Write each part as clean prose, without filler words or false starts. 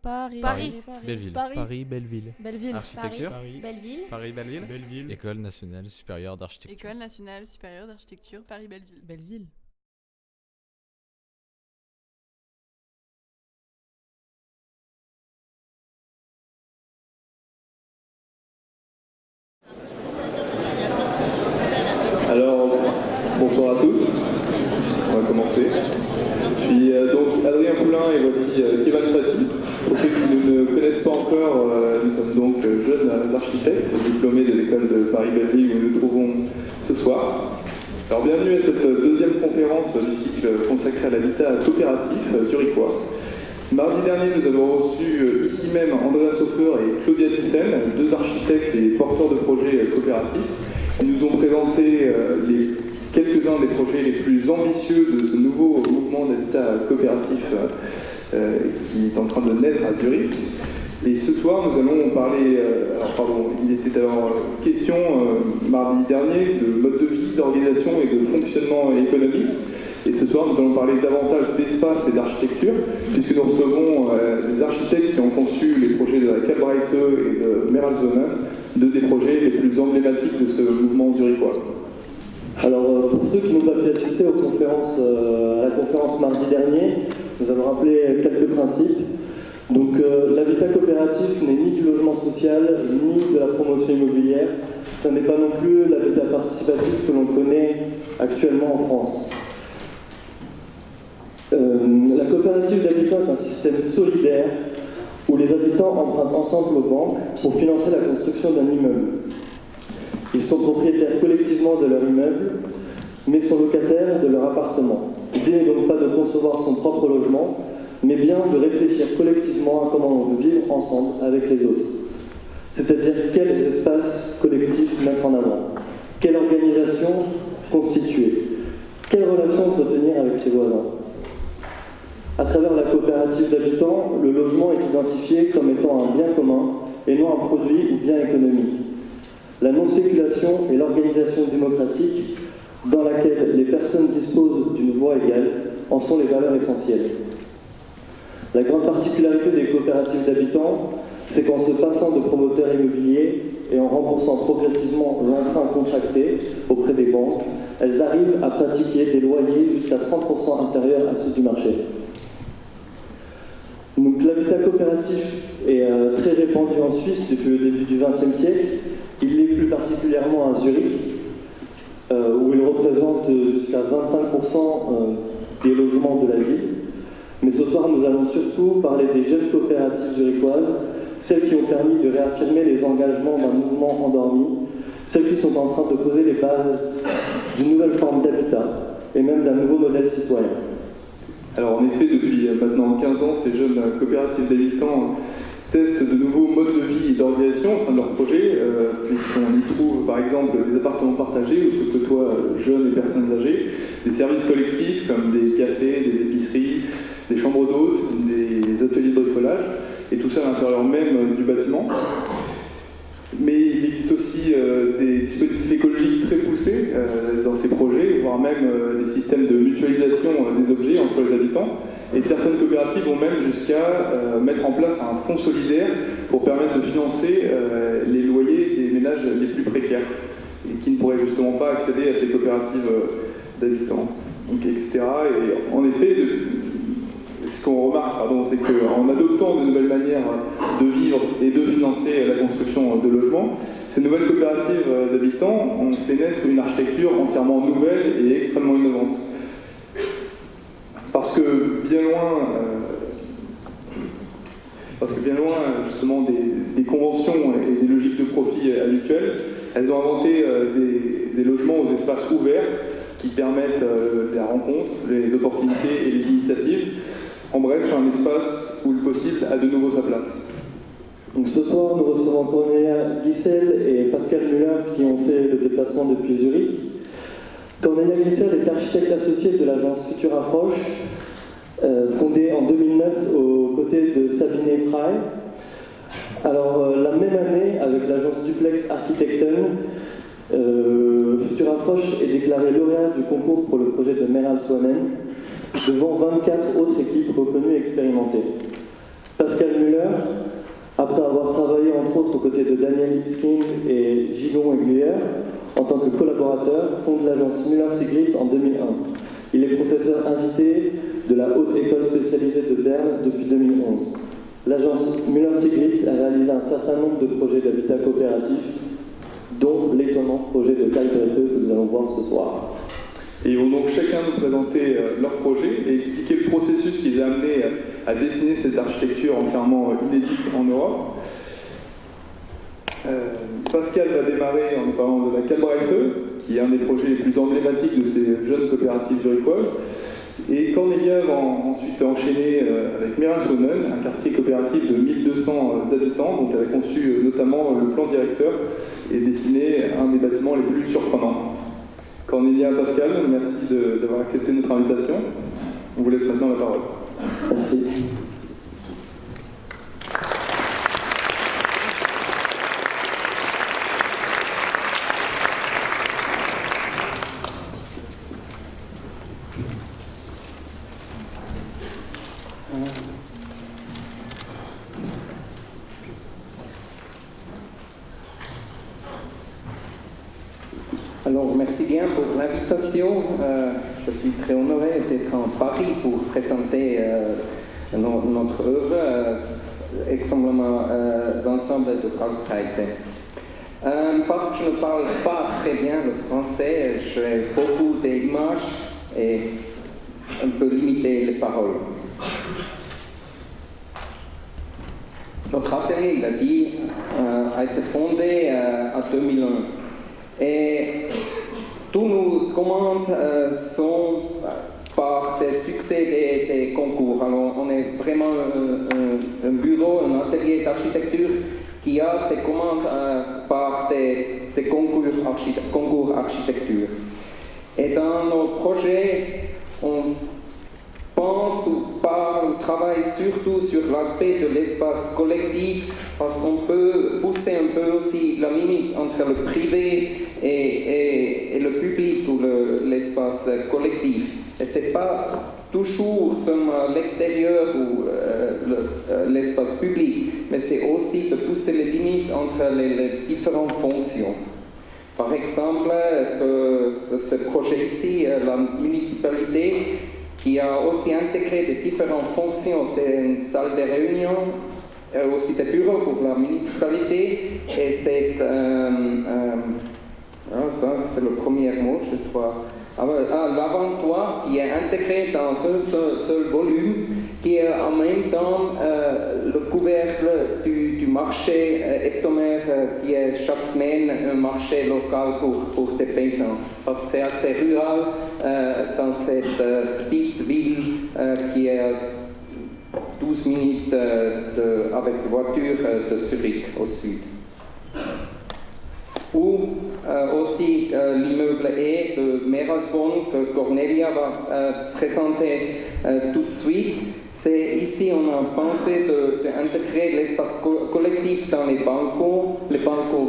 Paris. Belleville. Paris, Belleville. Belleville. Architecture. Belleville. Paris, Belleville. Belleville. École nationale supérieure d'architecture. École nationale supérieure d'architecture Paris-Belleville. Belleville. Alors, bonsoir à tous. On va commencer. Je suis donc Adrien Poulain et voici Kevin Fati. Pour ceux qui ne me connaissent pas encore, nous sommes donc jeunes architectes diplômés de l'école de Paris-Belleville où nous nous trouvons ce soir. Alors bienvenue à cette deuxième conférence du cycle consacré à l'habitat coopératif zurichois. Mardi dernier, nous avons reçu ici même Andreas Hofer et Claudia Thyssen, deux architectes et porteurs de projets coopératifs. Ils nous ont présenté quelques-uns des projets les plus ambitieux de ce nouveau mouvement d'habitat coopératif qui est en train de naître à Zurich. Et ce soir, nous allons parler, il était alors question mardi dernier de mode de vie, d'organisation et de fonctionnement économique. Et ce soir, nous allons parler davantage d'espace et d'architecture, puisque nous recevons des architectes qui ont conçu les projets de la Kalbreite et de Meralszonen, deux des projets les plus emblématiques de ce mouvement zurichois. Alors, pour ceux qui n'ont pas pu assister à la conférence mardi dernier, nous allons rappeler quelques principes. Donc, l'habitat coopératif n'est ni du logement social, ni de la promotion immobilière. Ce n'est pas non plus l'habitat participatif que l'on connaît actuellement en France. La coopérative d'habitat est un système solidaire où les habitants empruntent ensemble aux banques pour financer la construction d'un immeuble. Ils sont propriétaires collectivement de leur immeuble, mais sont locataires de leur appartement. L'idée n'est donc pas de concevoir son propre logement, mais bien de réfléchir collectivement à comment on veut vivre ensemble avec les autres. C'est-à-dire quels espaces collectifs mettre en avant, quelle organisation constituer, quelles relations entretenir avec ses voisins. À travers la coopérative d'habitants, le logement est identifié comme étant un bien commun et non un produit ou bien économique. La non-spéculation et l'organisation démocratique dans laquelle les personnes disposent d'une voix égale en sont les valeurs essentielles. La grande particularité des coopératives d'habitants, c'est qu'en se passant de promoteurs immobiliers et en remboursant progressivement l'emprunt contracté auprès des banques, elles arrivent à pratiquer des loyers jusqu'à 30% inférieurs à ceux du marché. Donc, l'habitat coopératif est très répandu en Suisse depuis le début du XXe siècle. Il l'est plus particulièrement à Zurich, où il représente jusqu'à 25% des logements de la ville. Mais ce soir, nous allons surtout parler des jeunes coopératives zurichoises, celles qui ont permis de réaffirmer les engagements d'un mouvement endormi, celles qui sont en train de poser les bases d'une nouvelle forme d'habitat et même d'un nouveau modèle citoyen. Alors en effet, depuis maintenant 15 ans, ces jeunes coopératives d'habitants testent de nouveaux modes de vie et d'organisation au sein de leurs projets, puisqu'on y trouve par exemple des appartements partagés où se côtoient jeunes et personnes âgées, des services collectifs comme des cafés, des épiceries, des chambres d'hôtes, des ateliers de bricolage, et tout ça à l'intérieur même du bâtiment. Mais il existe aussi des dispositifs écologiques très poussés dans ces projets, voire même des systèmes de mutualisation des objets entre les habitants. Et certaines coopératives vont même jusqu'à mettre en place un fonds solidaire pour permettre de financer les loyers des ménages les plus précaires et qui ne pourraient justement pas accéder à ces coopératives d'habitants, donc, etc. Et en effet, ce qu'on remarque, c'est qu'en adoptant de nouvelles manières de vivre et de financer la construction de logements, ces nouvelles coopératives d'habitants ont fait naître une architecture entièrement nouvelle et extrêmement innovante. Parce que bien loin justement des conventions et des logiques de profit habituelles, elles ont inventé des logements aux espaces ouverts qui permettent la rencontre, les opportunités et les initiatives. En bref, un espace où le possible a de nouveau sa place. Donc ce soir, nous recevons Cornelia Giselle et Pascal Müller qui ont fait le déplacement depuis Zurich. Cornelia Giselle est architecte associée de l'agence Futura Frosch, fondée en 2009 aux côtés de Sabine Frey. Alors, la même année, avec l'agence Duplex Architekten, Futura Frosch est déclarée lauréate du concours pour le projet de Meralszonen devant 24 autres équipes reconnues et expérimentées. Pascal Müller, après avoir travaillé entre autres aux côtés de Daniel Lipskin et Gigon Aiguillère, en tant que collaborateur, fonde l'agence Müller-Sigritz en 2001. Il est professeur invité de la Haute École spécialisée de Berne depuis 2011. L'agence Müller-Sigritz a réalisé un certain nombre de projets d'habitat coopératif, dont l'étonnant projet de Kalbrete que nous allons voir ce soir. Et ils vont donc chacun nous présenter leur projet et expliquer le processus qui les a amenés à dessiner cette architecture entièrement inédite en Europe. Pascal va démarrer en nous parlant de la Kalbrete, qui est un des projets les plus emblématiques de ces jeunes coopératives zurichoises. Et Cornelia va ensuite enchaîner avec Meereswonen, un quartier coopératif de 1200 habitants, dont elle a conçu notamment le plan directeur et dessiné un des bâtiments les plus surprenants. Cornelia, Pascal, merci d'avoir accepté notre invitation. On vous laisse maintenant la parole. Merci. Alors, merci bien pour l'invitation. Je suis très honoré d'être en Paris pour présenter notre œuvre, exemplement l'ensemble de Kalbrete. Parce que je ne parle pas très bien le français, j'ai beaucoup d'images et un peu limité les paroles. Notre atelier, il a dit, a été fondé en 2001. Et tous nos commandes sont par des succès des concours. Alors, on est vraiment un bureau, un atelier d'architecture qui a ses commandes par des concours architecture. Et dans nos projets, on pense ou parle, travaille surtout sur l'aspect de l'espace collectif, parce qu'on peut pousser un peu aussi la limite entre le privé et le public ou l'espace collectif. Et ce n'est pas toujours seulement l'extérieur ou l'espace public, mais c'est aussi de pousser les limites entre les différentes fonctions. Par exemple, que ce projet ici, la municipalité, qui a aussi intégré des différentes fonctions. C'est une salle de réunion, aussi des bureaux pour la municipalité, et c'est ça c'est le premier mot, je crois. L'avant-toit qui est intégré dans un seul volume, qui est en même temps le couvercle du marché hebdomadaire qui est chaque semaine un marché local pour des paysans. Parce que c'est assez rural dans cette petite ville qui est 12 minutes avec voiture de Zurich au sud. Ou aussi l'immeuble E de Meereswonen que Cornelia va présenter tout de suite. C'est ici on a pensé d'intégrer l'espace collectif dans les balcons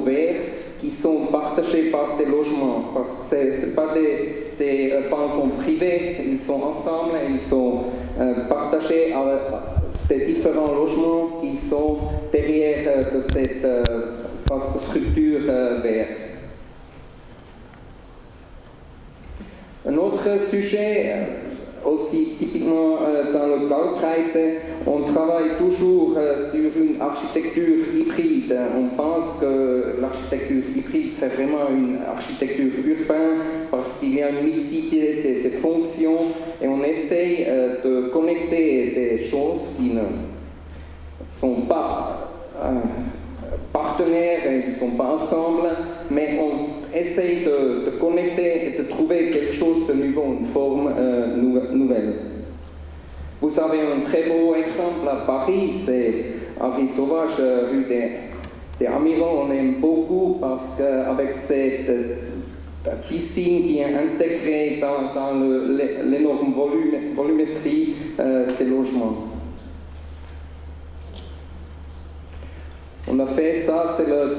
verts qui sont partagés par des logements, parce que ce ne sont pas des balcons privés, ils sont ensemble, ils sont partagés avec des différents logements qui sont derrière de cette structure verte. Un autre sujet, aussi typiquement dans le Kalbrete, on travaille toujours sur une architecture hybride. On pense que l'architecture hybride, c'est vraiment une architecture urbaine parce qu'il y a une mixité des fonctions et on essaye de connecter des choses qui ne sont pas partenaires, ils ne sont pas ensemble, mais on essaye de connecter et de trouver quelque chose de nouveau, une forme nouvelle. Vous avez un très beau exemple à Paris, c'est Harry Sauvage, rue des Amiraux. On aime beaucoup parce qu'avec cette piscine qui est intégrée dans l'énorme volumétrie des logements. On a fait ça, c'est le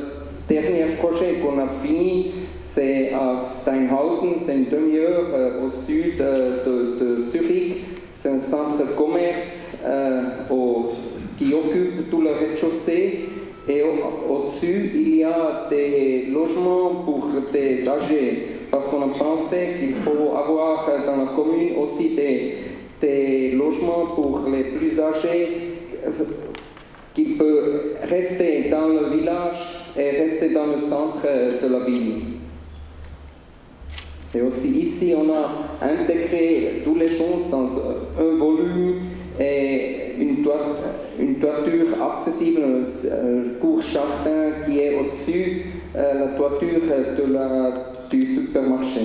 dernier projet qu'on a fini, c'est à Steinhausen, c'est une demi-heure au sud de Zurich. C'est un centre de commerce qui occupe tout le rez-de-chaussée et au-dessus, il y a des logements pour des âgés. Parce qu'on a pensé qu'il faut avoir dans la commune aussi des logements pour les plus âgés qui peuvent rester dans le village et rester dans le centre de la ville. Et aussi ici, on a intégré toutes les choses dans un volume et une toiture accessible, un court jardin qui est au-dessus la toiture du supermarché.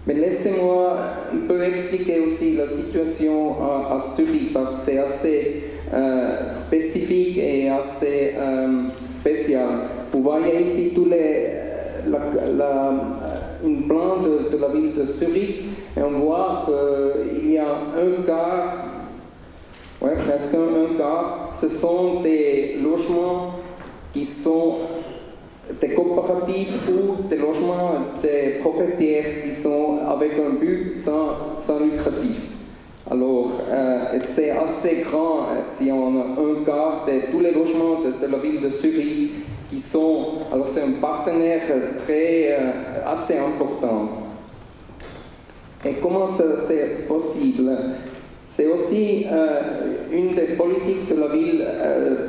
Mais laissez-moi un peu expliquer aussi la situation à Zurich parce que c'est assez spécifique et assez spécial. Vous voyez ici une plan de la ville de Zurich et on voit qu'il y a un quart, presque un quart, ce sont des logements qui sont des coopératives ou des logements des propriétaires qui sont avec un but sans lucratif. Alors, c'est assez grand si on a un quart de tous les logements de la ville de Zurich qui sont... Alors, c'est un partenaire assez important. Et comment c'est possible? C'est aussi une des politiques de la ville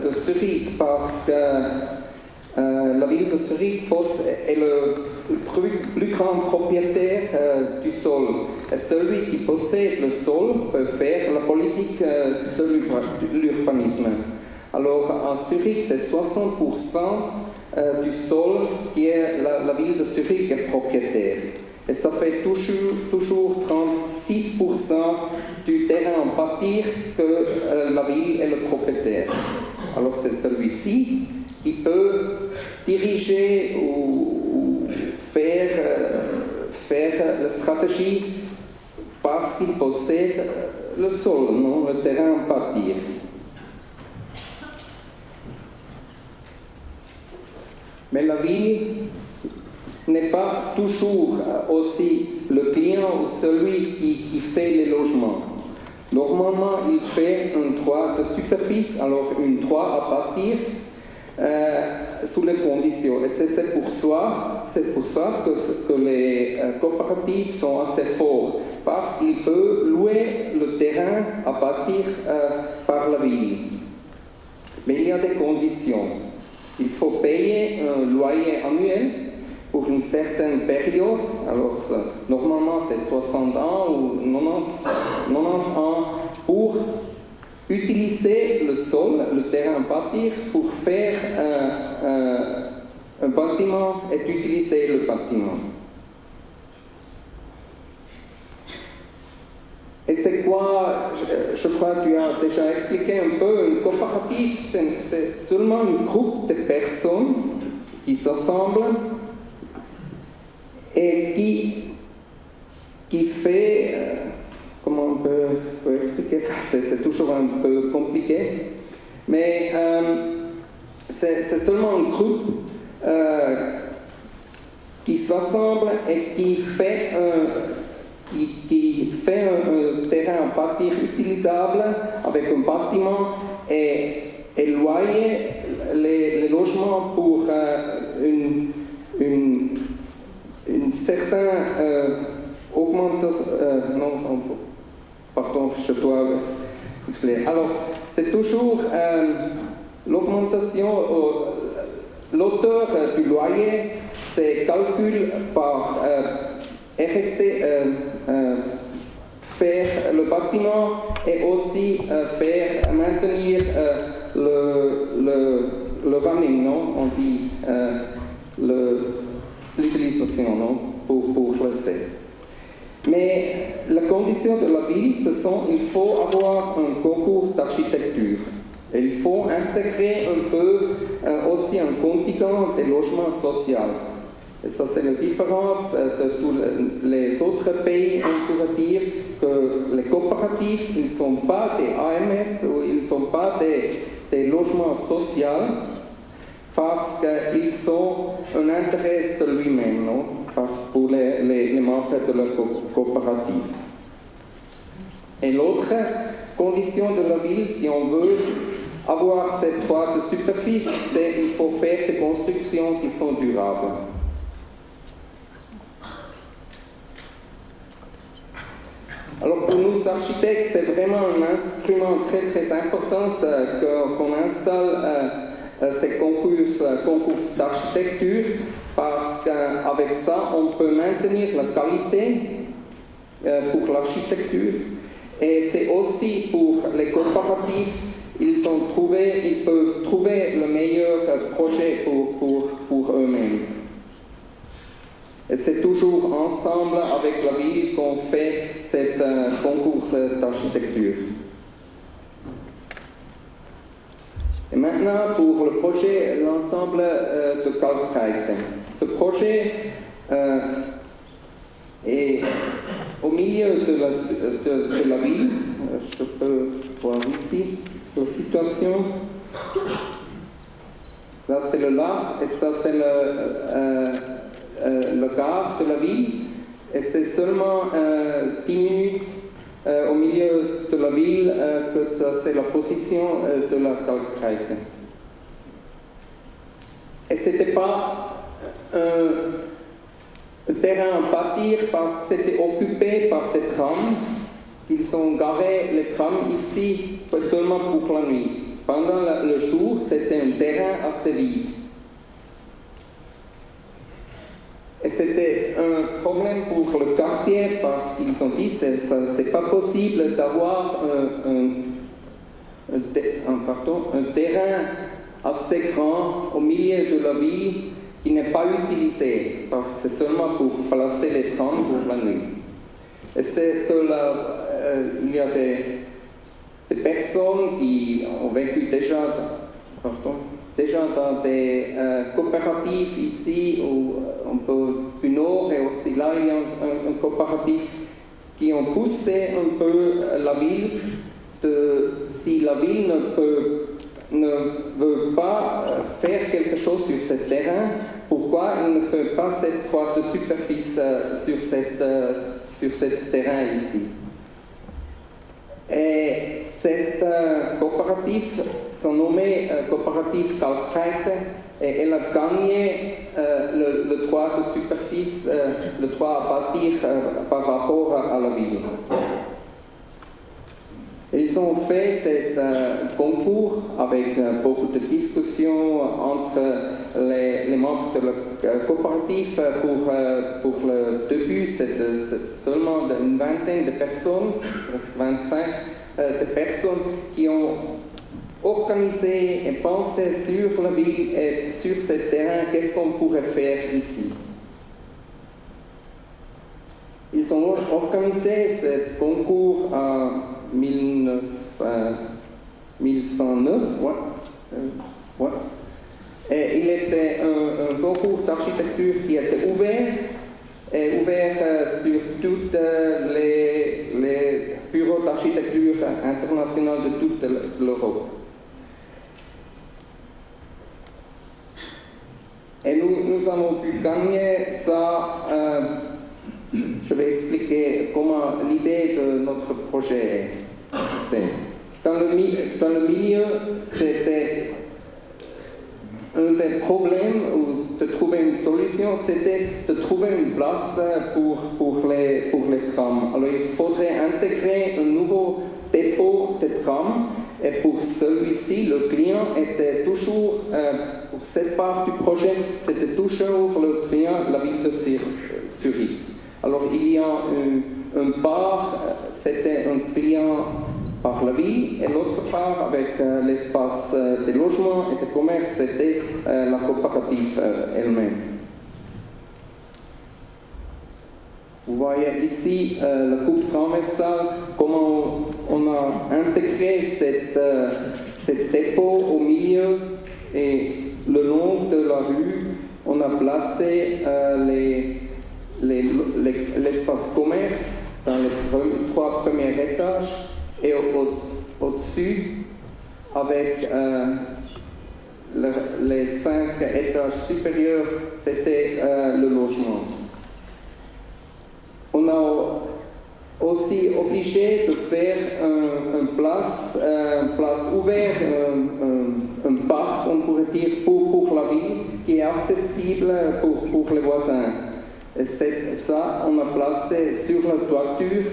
de Zurich parce que la ville de Zurich est le plus grand propriétaire du sol. Et celui qui possède le sol peut faire la politique de l'urbanisme. Alors en Zurich, c'est 60% du sol qui est la ville de Zurich est propriétaire. Et ça fait toujours 36% du terrain en bâtir que la ville est le propriétaire. Alors c'est celui-ci qui peut diriger ou faire la stratégie parce qu'il possède le sol, non, le terrain à bâtir. Mais la ville n'est pas toujours aussi le client ou celui qui fait les logements. Normalement, il fait un droit de superficie, alors un droit à bâtir sous les conditions. Et c'est pour ça que les coopératives sont assez forts, parce qu'ils peuvent louer le terrain à bâtir par la ville. Mais il y a des conditions. Il faut payer un loyer annuel pour une certaine période. Alors, normalement, c'est 60 ans ou 90 ans pour utiliser le sol, le terrain à bâtir, pour faire un bâtiment et utiliser le bâtiment. Et c'est quoi, je crois que tu as déjà expliqué un peu, une coopérative, c'est seulement un groupe de personnes qui s'assemblent et qui fait, comment on peut expliquer ça, c'est toujours un peu compliqué, mais c'est seulement un groupe qui s'assemble et qui fait un terrain à bâtir utilisable avec un bâtiment et loyer les logements pour une certaine augmentation. Pardon, je dois expliquer. Alors, c'est toujours l'augmentation, l'auteur du loyer, c'est calcul par faire le bâtiment et aussi maintenir le running, non? On dit l'utilisation, non? Pour le C. Mais la condition de la ville, il faut avoir un concours d'architecture. Et il faut intégrer un peu aussi un contingent des logements sociaux. Et ça, c'est la différence de tous les autres pays. On pourrait dire que les coopératives, ils ne sont pas des AMS ou ils ne sont pas des logements sociaux parce qu'ils ont un intérêt de lui-même, non? Parce pour les membres de la coopérative. Et l'autre, condition de la ville, si on veut avoir cette droite de superficie, c'est qu'il faut faire des constructions qui sont durables. Alors pour nous architectes, c'est vraiment un instrument très très important qu'on installe ces concours d'architecture, parce qu'avec ça on peut maintenir la qualité pour l'architecture, et c'est aussi pour les coopératifs, ils peuvent trouver le meilleur projet pour eux-mêmes. Et c'est toujours ensemble avec la ville qu'on fait cette concours d'architecture. Et maintenant pour le projet, l'ensemble de Kalkbreite. Ce projet est au milieu de la ville. Je peux voir ici la situation. Là c'est le lac et ça c'est le gare de la ville, et c'est seulement 10 minutes au milieu de la ville que ça c'est la position de la Kalkbreite. Et c'était pas un terrain à bâtir parce que c'était occupé par des trams. Ils ont garé les trams ici seulement pour la nuit. Pendant le jour, c'était un terrain assez vide. Et c'était un problème pour le quartier parce qu'ils ont dit que c'est pas possible d'avoir un terrain assez grand au milieu de la ville qui n'est pas utilisé parce que c'est seulement pour placer les trams pour la nuit. Et c'est que il y a des personnes qui ont vécu déjà dans des coopératives ici, un peu du nord, et aussi là il y a un coopératif qui ont poussé un peu la ville, si la ville ne veut pas faire quelque chose sur ce terrain, pourquoi il ne fait pas cette droite de superficie sur ce terrain ici. Et cette coopérative s'est nommée coopérative Kalkbreite, et elle a gagné le droit de superficie, le droit à bâtir par rapport à la ville. Ils ont fait ce concours avec beaucoup de discussions entre les membres de la coopérative. Pour le début, c'était seulement une vingtaine de personnes, presque 25 de personnes qui ont organisé et pensé sur la ville et sur ce terrain, qu'est-ce qu'on pourrait faire ici. Ils ont organisé ce concours en 1109, ouais. Et il était un concours d'architecture qui était ouvert sur tous les bureaux d'architecture internationaux de toute l'Europe. Et nous avons pu gagner ça. Je vais expliquer comment l'idée de notre projet est. Dans le milieu, c'était un des problèmes de trouver une solution, c'était de trouver une place pour les trams. Alors il faudrait intégrer un nouveau dépôt de trams, et pour celui-ci, le client était toujours, pour cette part du projet, c'était toujours le client, la ville de Zurich. Alors il y a une part, c'était un client par la ville, et l'autre part avec l'espace des logements et de commerce, c'était la coopérative elle-même. Vous voyez ici la coupe transversale, comment on a intégré cet dépôt au milieu, et le long de la rue, on a placé l'espace commerce dans les 3 premiers étages, et au-dessus, avec les 5 étages supérieurs, c'était le logement. On a aussi obligé de faire un place ouverte, un parc, on pourrait dire, pour la ville, qui est accessible pour les voisins. Et ça, on a placé sur la toiture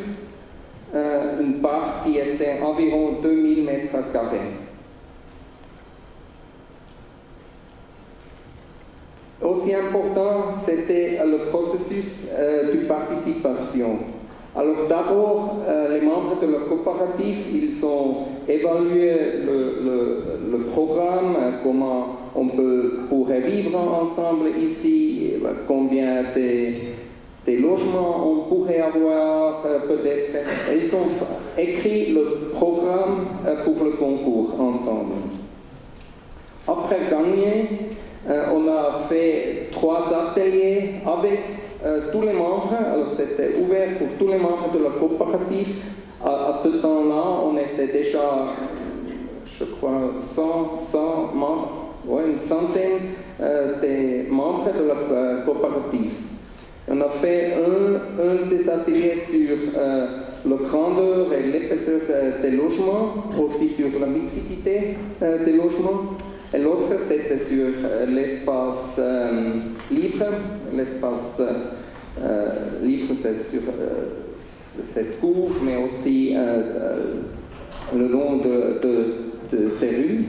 une part qui était environ 2000 mètres carrés. Aussi important, c'était le processus de participation. Alors d'abord, les membres de la coopérative, ils ont évalué le programme, comment on pourrait vivre ensemble ici, combien de logements on pourrait avoir peut-être. Ils ont écrit le programme pour le concours ensemble. Après gagner, on a fait 3 ateliers avec tous les membres. Alors c'était ouvert pour tous les membres de la coopérative. À ce temps-là, on était déjà, je crois, 100 membres, une centaine des membres de la coopérative. On a fait un des ateliers sur la grandeur et l'épaisseur des logements, aussi sur la mixité des logements. Et l'autre, c'était sur l'espace libre. L'espace libre, c'est sur cette cour, mais aussi le long des rues.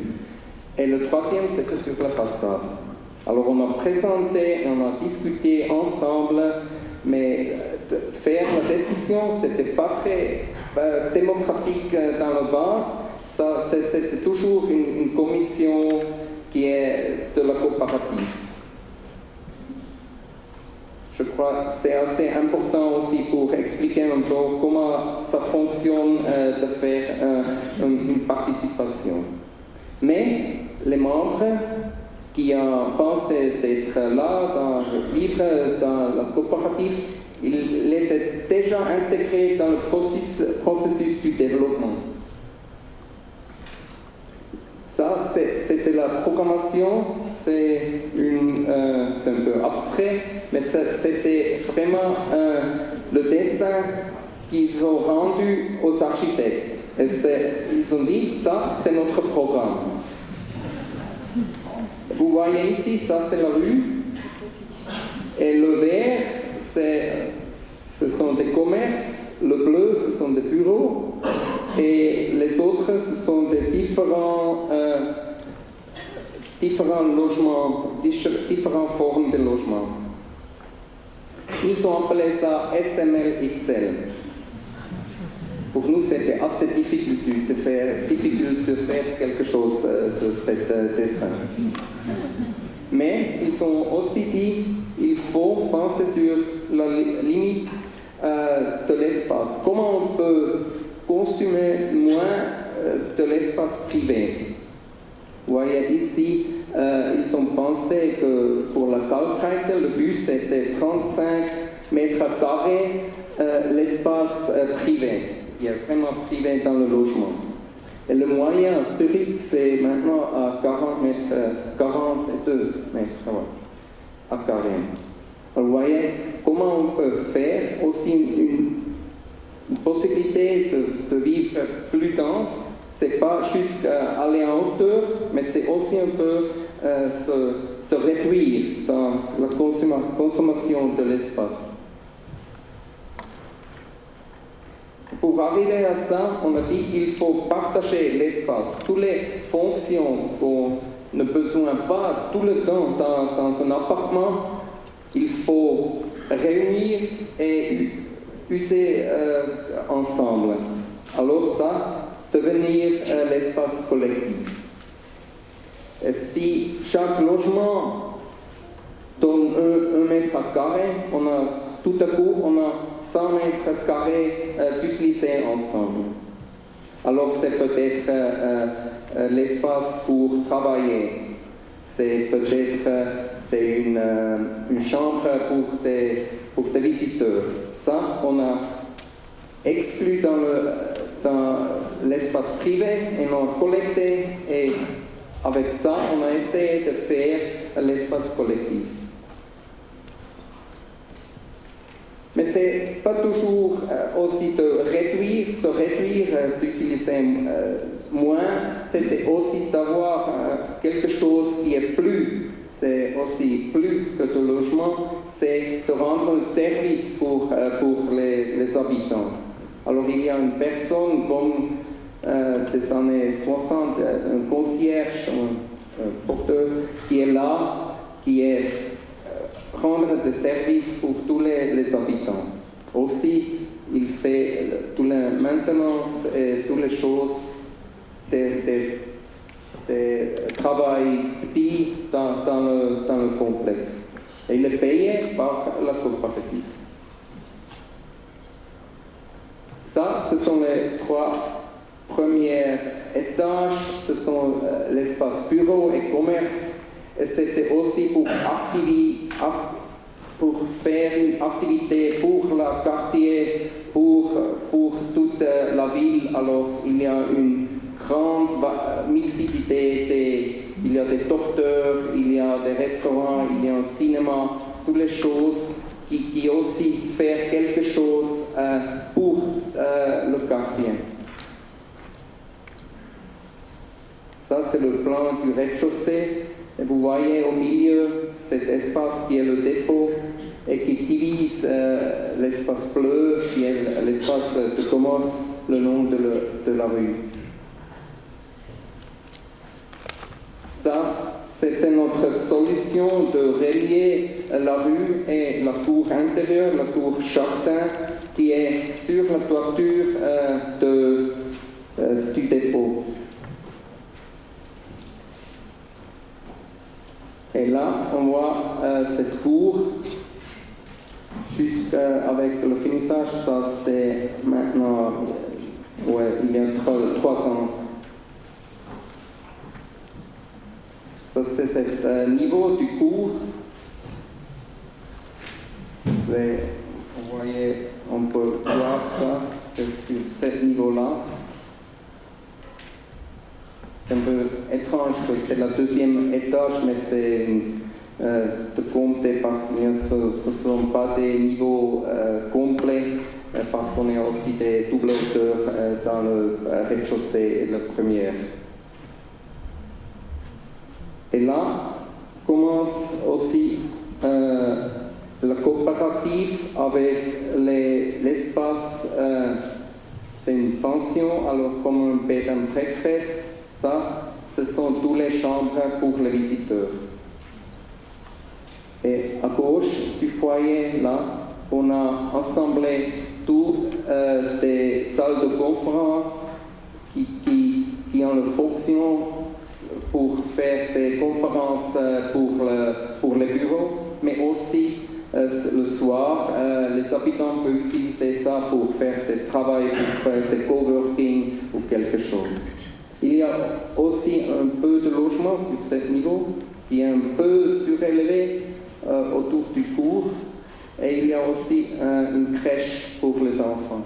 Et le troisième, c'était sur la façade. Alors on a présenté, on a discuté ensemble, mais faire la décision, c'était pas très démocratique dans la base. C'était toujours une commission qui est de la coopérative. Je crois que c'est assez important aussi pour expliquer un peu comment ça fonctionne de faire une participation. Mais les membres qui ont pensé d'être là, vivre dans la coopérative, ils étaient déjà intégrés dans le processus du développement. Ça, c'était la programmation, c'est un peu abstrait, mais c'était vraiment le dessin qu'ils ont rendu aux architectes. Et ils ont dit, ça, c'est notre programme. Vous voyez ici, ça, c'est la rue. Et le vert, ce sont des commerces. Le bleu, ce sont des bureaux. Et les autres, ce sont des différents logements, différentes formes de logements. Ils ont appelé ça SML-XL. Pour nous, c'était assez difficile de faire quelque chose de ce dessin. Mais ils ont aussi dit qu'il faut penser sur la limite de l'espace. Comment on peut consommer moins de l'espace privé? Vous voyez ici, ils ont pensé que pour la Kalkreite, le but c'était 35 mètres carrés l'espace privé. Il y a vraiment privé dans le logement. Et le moyen à Zurich, c'est maintenant à 42 mètres à carré. Alors, vous voyez comment on peut faire aussi une possibilité de vivre plus dense. C'est pas juste aller en hauteur, mais c'est aussi un peu se réduire dans la consommation de l'espace. Pour arriver à ça, on a dit qu'il faut partager l'espace. Toutes les fonctions qu'on n'a besoin pas tout le temps dans un appartement, il faut réunir et user ensemble. Alors ça, devenir l'espace collectif. Et si chaque logement donne 1 mètre carré, tout à coup, on a 100 mètres carrés d'utiliser ensemble. Alors c'est peut-être l'espace pour travailler. C'est peut-être une chambre pour des visiteurs. Ça, on a exclu dans l'espace privé et on a collecté, et avec ça, on a essayé de faire l'espace collectif. Mais c'est pas toujours aussi de se réduire, d'utiliser moins, c'était aussi d'avoir quelque chose qui est plus, c'est aussi plus que de logement, c'est de rendre un service pour les habitants. Alors il y a une personne comme des années 60, un concierge, un porteur, qui est là, qui est rendre des services pour tous les habitants. Aussi, il fait toute la maintenance et toutes les choses des travail petit dans le complexe. Et il est payé par la coopérative. Ça, ce sont les 3 premiers étages. Ce sont l'espace bureau et commerce. Et c'était aussi pour faire une activité pour le quartier, pour toute la ville. Alors, il y a une grande mixité, il y a des docteurs, il y a des restaurants, il y a un cinéma, toutes les choses qui aussi faire quelque chose pour le quartier. Ça, c'est le plan du rez-de-chaussée. Et vous voyez au milieu cet espace qui est le dépôt et qui divise l'espace bleu qui est l'espace de commerce le long de la rue. Ça, c'était notre solution de relier la rue et la cour intérieure, la cour jardin, qui est sur la toiture du dépôt. Et là, on voit cette cour, jusqu'avec le finissage, ça c'est maintenant, il y a 3 ans. Ça c'est ce niveau du cours. Vous voyez, on peut voir ça, c'est sur ce niveau-là. C'est un peu étrange que c'est le 2e étage, mais c'est de compter parce que ce ne sont pas des niveaux complets, parce qu'on a aussi des doubles hauteurs dans le rez-de-chaussée et la première. Et là commence aussi la coopérative avec l'espace, c'est une pension, alors comme un bed and breakfast. Ça, ce sont toutes les chambres pour les visiteurs. Et à gauche du foyer, là, on a assemblé toutes des salles de conférence qui ont la fonction pour faire des conférences pour les bureaux, mais aussi le soir, les habitants peuvent utiliser ça pour faire des travaux, pour faire des coworking ou quelque chose. Il y a aussi un peu de logement sur ce niveau, qui est un peu surélevé autour du cours, et il y a aussi une crèche pour les enfants.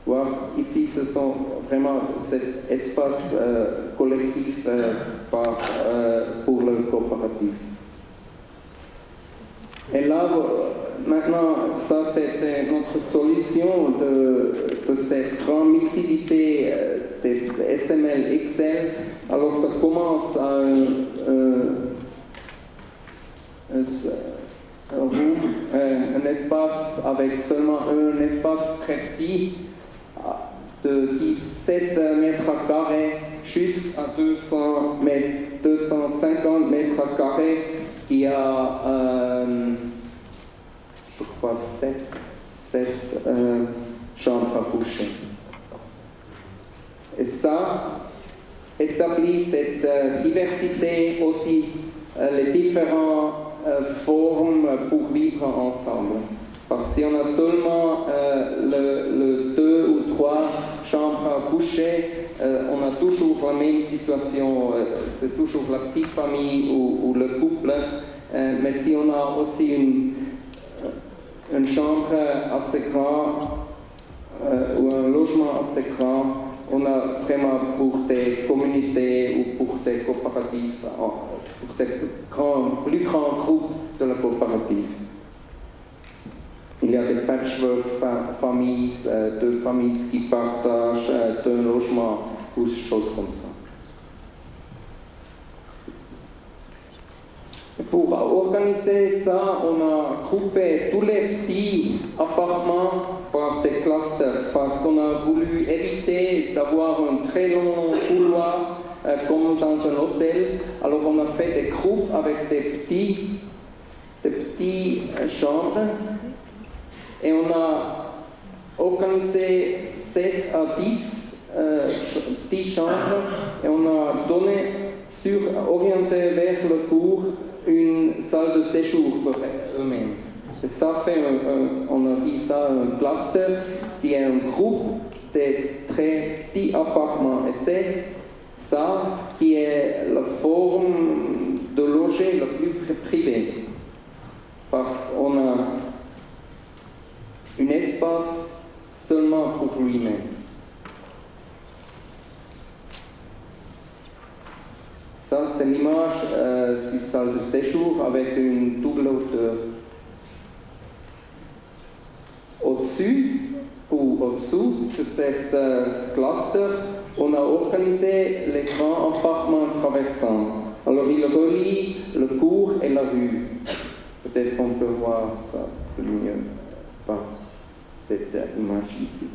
Voilà, ici, ce sont vraiment cet espace collectif pour le coopératif. Et là, maintenant, ça c'était notre solution de cette grande mixité des SML XL. Alors ça commence à un espace avec seulement un espace très petit de 17 mètres carrés jusqu'à 250 mètres carrés qui a, je crois, 7 chambres à coucher. Et ça établit cette diversité aussi, les différentes formes pour vivre ensemble. Parce que si on a seulement le 2 ou 3 chambres à coucher, on a toujours la même situation, c'est toujours la petite famille ou le couple. Mais si on a aussi une chambre assez grande ou un logement assez grand, on a vraiment pour des communautés ou pour des coopératives, pour des plus grands groupes de la coopérative. y a des patchwork-familles, deux familles qui partagent un logement ou des choses comme ça. Pour organiser ça, on a groupé tous les petits appartements par des clusters parce qu'on a voulu éviter d'avoir un très long couloir comme dans un hôtel. Alors on a fait des groupes avec des petites chambres et on a organisé 7 à 10 petites chambres et on a orienté vers le cours une salle de séjour pour eux-mêmes. Et ça fait, on a dit ça, un cluster qui est un groupe de très petits appartements. Et c'est ça ce qui est la forme de loger le plus privé. Parce qu'on a un espace seulement pour lui-même. Ça, c'est l'image du salle de séjour avec une double hauteur. Au-dessus ou au-dessous de cette cluster, on a organisé les grands appartements traversants. Alors, il relie le cours et la rue. Peut-être qu'on peut voir ça plus mieux par cette image ici.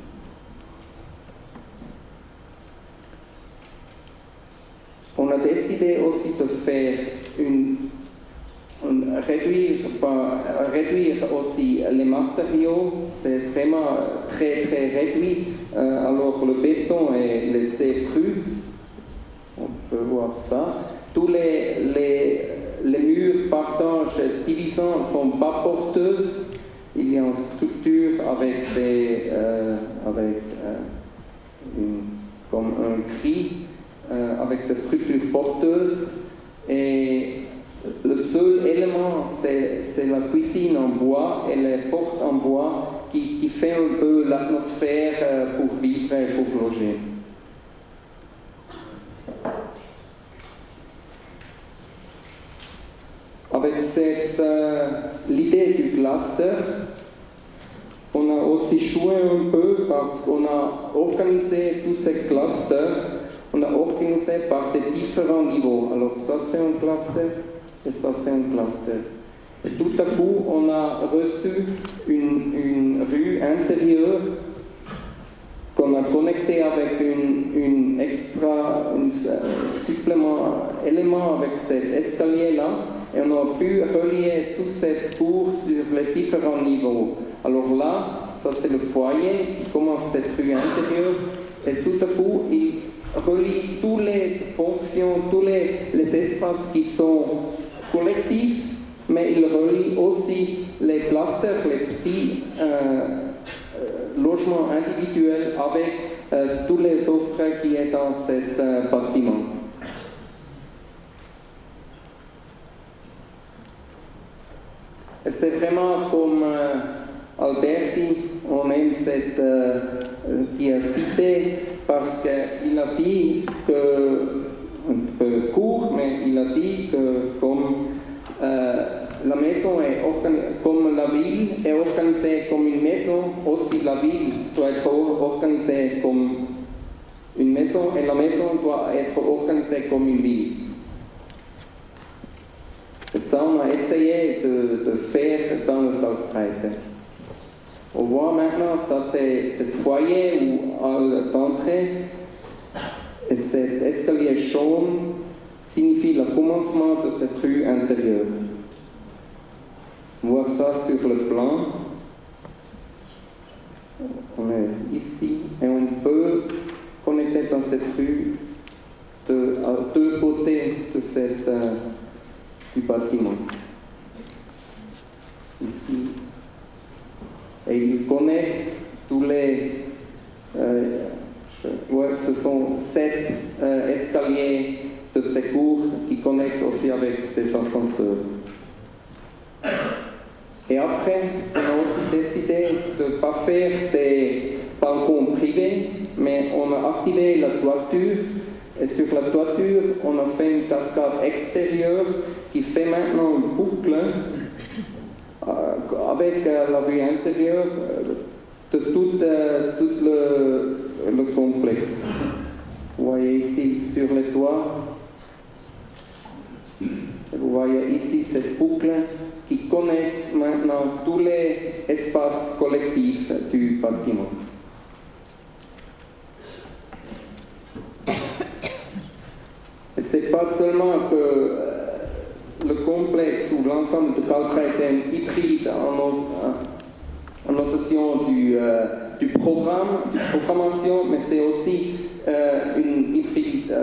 On a décidé aussi de faire réduire aussi les matériaux, c'est vraiment très très réduit. Alors le béton est laissé cru, on peut voir ça. Tous les murs partage divisants ne sont pas porteuses. Il y a une structure avec comme un gris. Avec des structures porteuses et le seul élément c'est la cuisine en bois et les portes en bois qui fait un peu l'atmosphère pour vivre et pour loger. Avec l'idée du cluster, on a aussi joué un peu parce qu'on a organisé tous ces clusters. On a organisé par des différents niveaux. Alors ça c'est un cluster et ça c'est un cluster. Et tout à coup on a reçu une rue intérieure qu'on a connectée avec un supplément élément avec cet escalier là et on a pu relier toute cette cour sur les différents niveaux. Alors là, ça c'est le foyer qui commence cette rue intérieure et tout à coup il relie toutes les fonctions, tous les espaces qui sont collectifs, mais il relie aussi les clusters, les petits logements individuels avec tous les offres qui sont dans cet bâtiment. C'est vraiment comme Alberti, on aime cette qui a cité parce qu'il a dit un peu court, mais il a dit que comme la maison est comme la ville est organisée comme une maison, aussi la ville doit être organisée comme une maison et la maison doit être organisée comme une ville. Et ça, on a essayé de faire dans le Kalkbreite. On voit maintenant, ça c'est ce foyer où à l'entrée, et cet escalier jaune signifie le commencement de cette rue intérieure. On voit ça sur le plan. On est ici et on peut connecter dans cette rue à deux côtés de du bâtiment. Ici. Et il connecte tous les... ce sont 7 escaliers de secours qui connectent aussi avec des ascenseurs. Et après, on a aussi décidé de ne pas faire des balcons privés, mais on a activé la toiture. Et sur la toiture, on a fait une cascade extérieure qui fait maintenant une boucle avec la vue intérieure de tout le complexe. Vous voyez ici sur le toit, vous voyez ici cette boucle qui connecte maintenant tous les espaces collectifs du bâtiment. Et ce n'est pas seulement que le complexe ou l'ensemble de Kalkbreite est hybride en notation du programme, de programmation, mais c'est aussi une hybride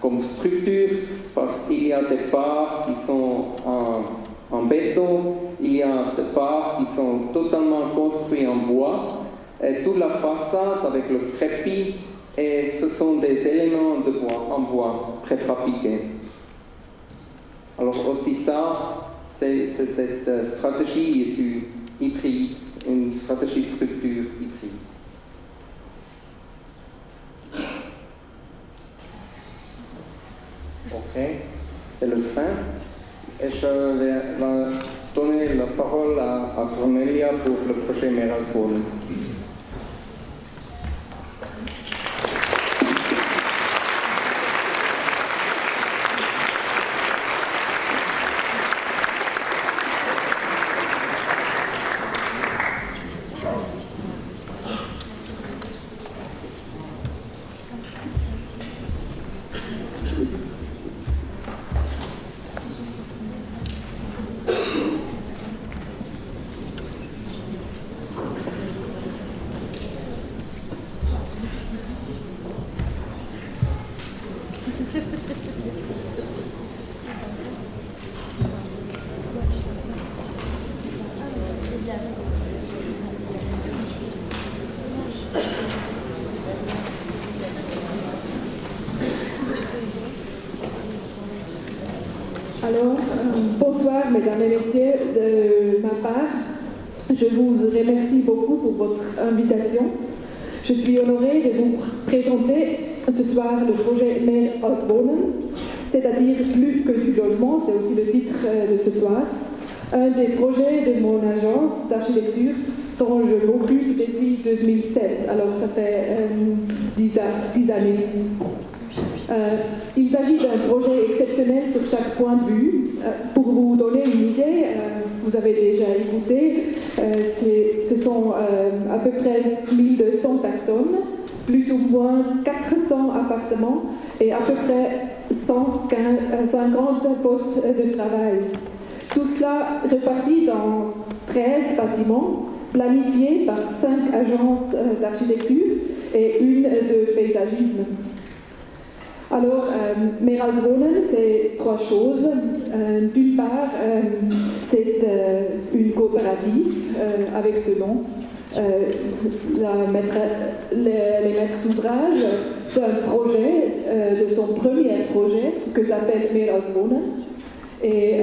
comme structure, parce qu'il y a des parts qui sont en béton, il y a des parts qui sont totalement construites en bois, et toute la façade avec le crépi, et ce sont des éléments de bois, en bois préfabriqués. Alors aussi ça, c'est cette stratégie du hybride, une stratégie structure hybride. Ok, c'est le fin. Et je vais donner la parole à Cornelia pour le projet Meralswonen. Alors, bonsoir mesdames et messieurs, de ma part, je vous remercie beaucoup pour votre invitation. Je suis honorée de vous présenter ce soir le projet Mehr als Wohnen, c'est-à-dire plus que du logement, c'est aussi le titre de ce soir, un des projets de mon agence d'architecture dont je m'occupe depuis 2007, alors ça fait 10 années. Il s'agit d'un projet exceptionnel sur chaque point de vue. Pour vous donner une idée, vous avez déjà écouté, ce sont à peu près 1200 personnes, plus ou moins 400 appartements et à peu près 150 postes de travail. Tout cela réparti dans 13 bâtiments, planifiés par 5 agences d'architecture et une de paysagisme. Alors, Mehr als Wohnen, c'est 3 choses. D'une part, c'est une coopérative avec ce nom. Les maîtres d'ouvrage d'un projet, de son premier projet, que s'appelle Mehr als Wohnen. Et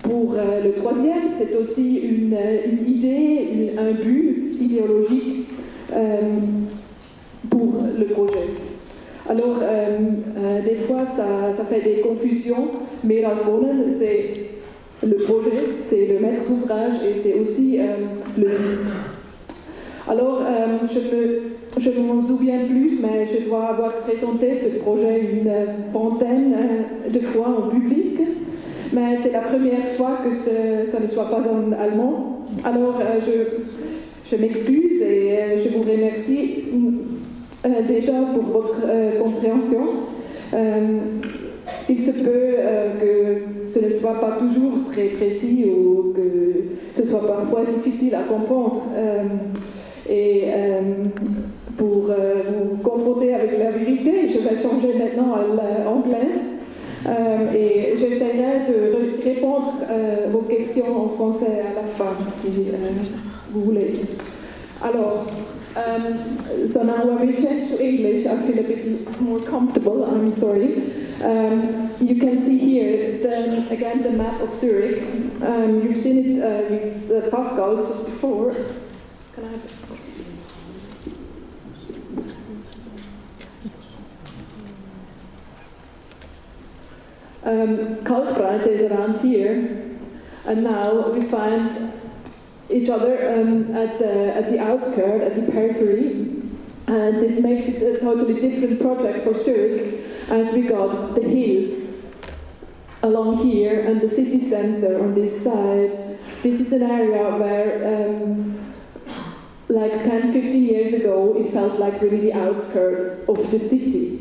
pour le troisième, c'est aussi une idée, un but idéologique pour le projet. Alors, des fois, ça fait des confusions. Mehr als Wohnen, c'est le projet, c'est le maître d'ouvrage et c'est aussi le but. Alors, je ne m'en souviens plus, mais je dois avoir présenté ce projet une vingtaine de fois en public. Mais c'est la première fois que ça ne soit pas en allemand. Alors, je m'excuse et je vous remercie déjà pour votre compréhension. Il se peut que ce ne soit pas toujours très précis ou que ce soit parfois difficile à comprendre. Pour vous confronter avec la vérité, je vais changer maintenant à l'anglais et j'essaierai de répondre vos questions en français à la fin, si vous voulez. Alors, so now when we change to English, I feel a bit more comfortable, I'm sorry. You can see here, again, the map of Zurich. You've seen it with Pascal just before. Can I have it? Kalkbreite is around here. and now we find each other at the outskirts, at the periphery, and this makes it a totally different project for Zurich, as we got the hills along here and the city centre on this side. This is an area where like 10-15 years ago it felt like really the outskirts of the city.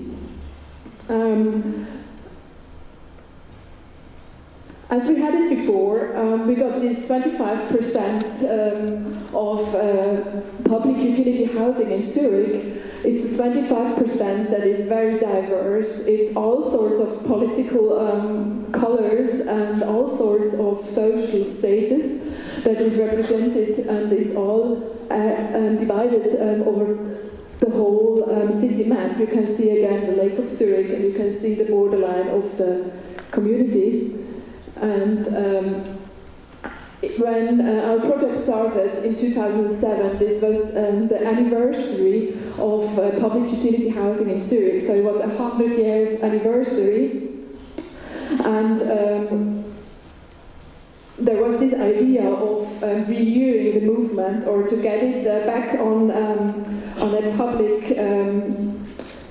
As we had it before, we got this 25% of public utility housing in Zurich. It's a 25% that is very diverse. It's all sorts of political colors and all sorts of social status that is represented, and it's all divided over the whole city map. You can see again the Lake of Zurich, and you can see the borderline of the community. And when our project started in 2007, this was the anniversary of public utility housing in Zurich. So it was 100 years anniversary, and there was this idea of renewing the movement, or to get it back on a public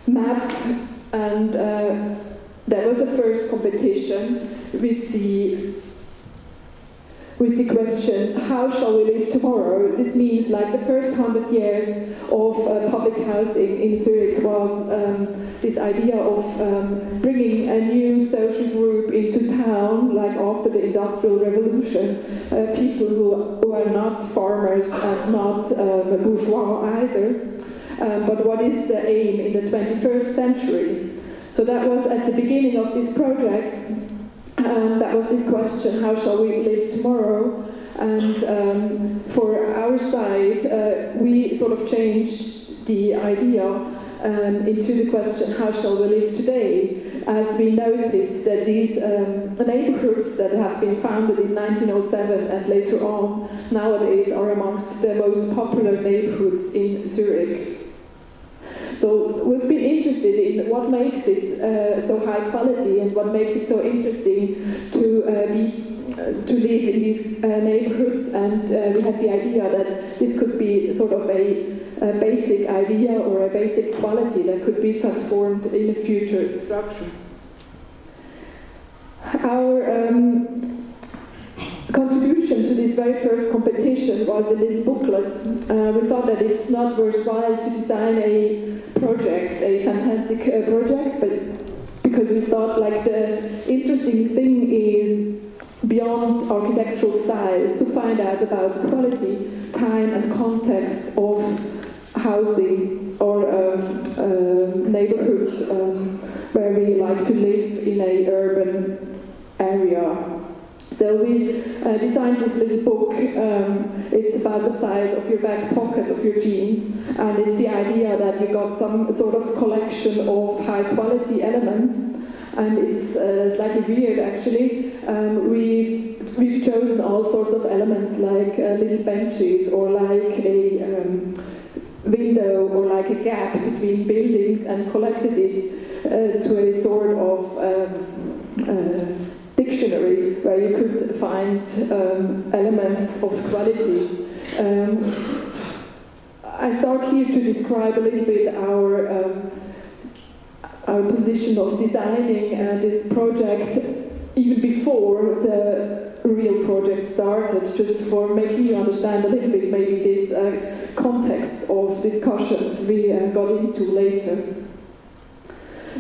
map, and there was a first competition with the question, how shall we live tomorrow? This means like the first 100 years of public housing in Zurich was this idea of bringing a new social group into town, like after the Industrial Revolution, people who are not farmers and not bourgeois either. But what is the aim in the 21st century? So that was at the beginning of this project. That was this question, how shall we live tomorrow? And for our side, we sort of changed the idea into the question, how shall we live today? As we noticed that these neighborhoods that have been founded in 1907 and later on, nowadays are amongst the most popular neighborhoods in Zurich. So we've been interested in what makes it so high quality and what makes it so interesting to live in these neighborhoods, and we had the idea that this could be sort of a basic idea or a basic quality that could be transformed in a future structure. Our contribution to this very first competition was a little booklet. We thought that it's not worthwhile to design a project, a fantastic project, but because we thought like the interesting thing is beyond architectural styles to find out about the quality, time and context of housing or neighborhoods where we like to live in an urban area. So we designed this little book. It's about the size of your back pocket of your jeans, and it's the idea that you got some sort of collection of high quality elements, and it's slightly weird actually. We've chosen all sorts of elements like little benches or like a window or like a gap between buildings, and collected it to a sort of dictionary where you could find elements of quality. I start here to describe a little bit our position of designing this project even before the real project started, just for making you understand a little bit maybe this context of discussions we got into later.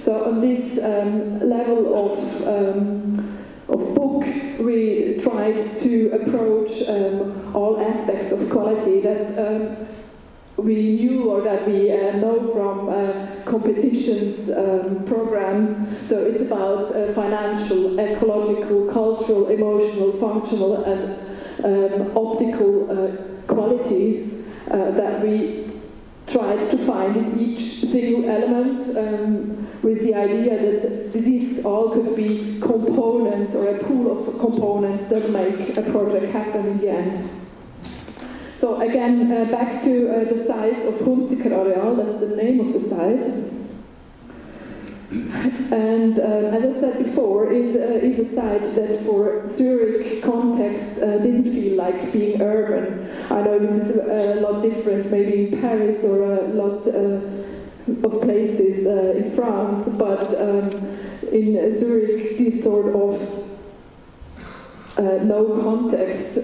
So on this level of book, we tried to approach all aspects of quality that we knew or that we know from competitions, programs. So it's about financial, ecological, cultural, emotional, functional and optical qualities that we tried to find in each single element, with the idea that these all could be components or a pool of components that make a project happen in the end. So again, back to the site of Hunziker Areal, that's the name of the site. And as I said before, it is a site that for Zurich context didn't feel like being urban. I know this is a lot different maybe in Paris or a lot of places in France, but in Zurich this sort of no context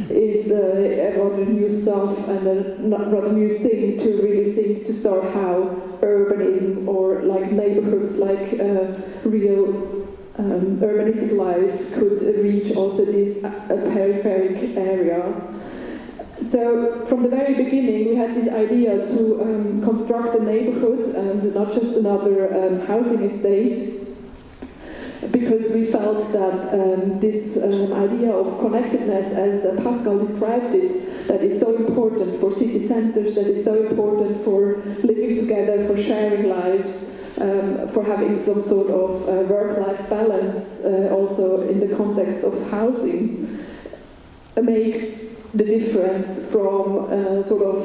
is a rather new stuff and a rather new thing to really think to start how urbanism or like neighborhoods like real urbanistic life could reach also these peripheric areas. So from the very beginning we had this idea to construct a neighborhood and not just another housing estate, because we felt that this idea of connectedness, as Pascal described it, that is so important for city centres, that is so important for living together, for sharing lives, for having some sort of work-life balance, also in the context of housing, makes the difference from sort of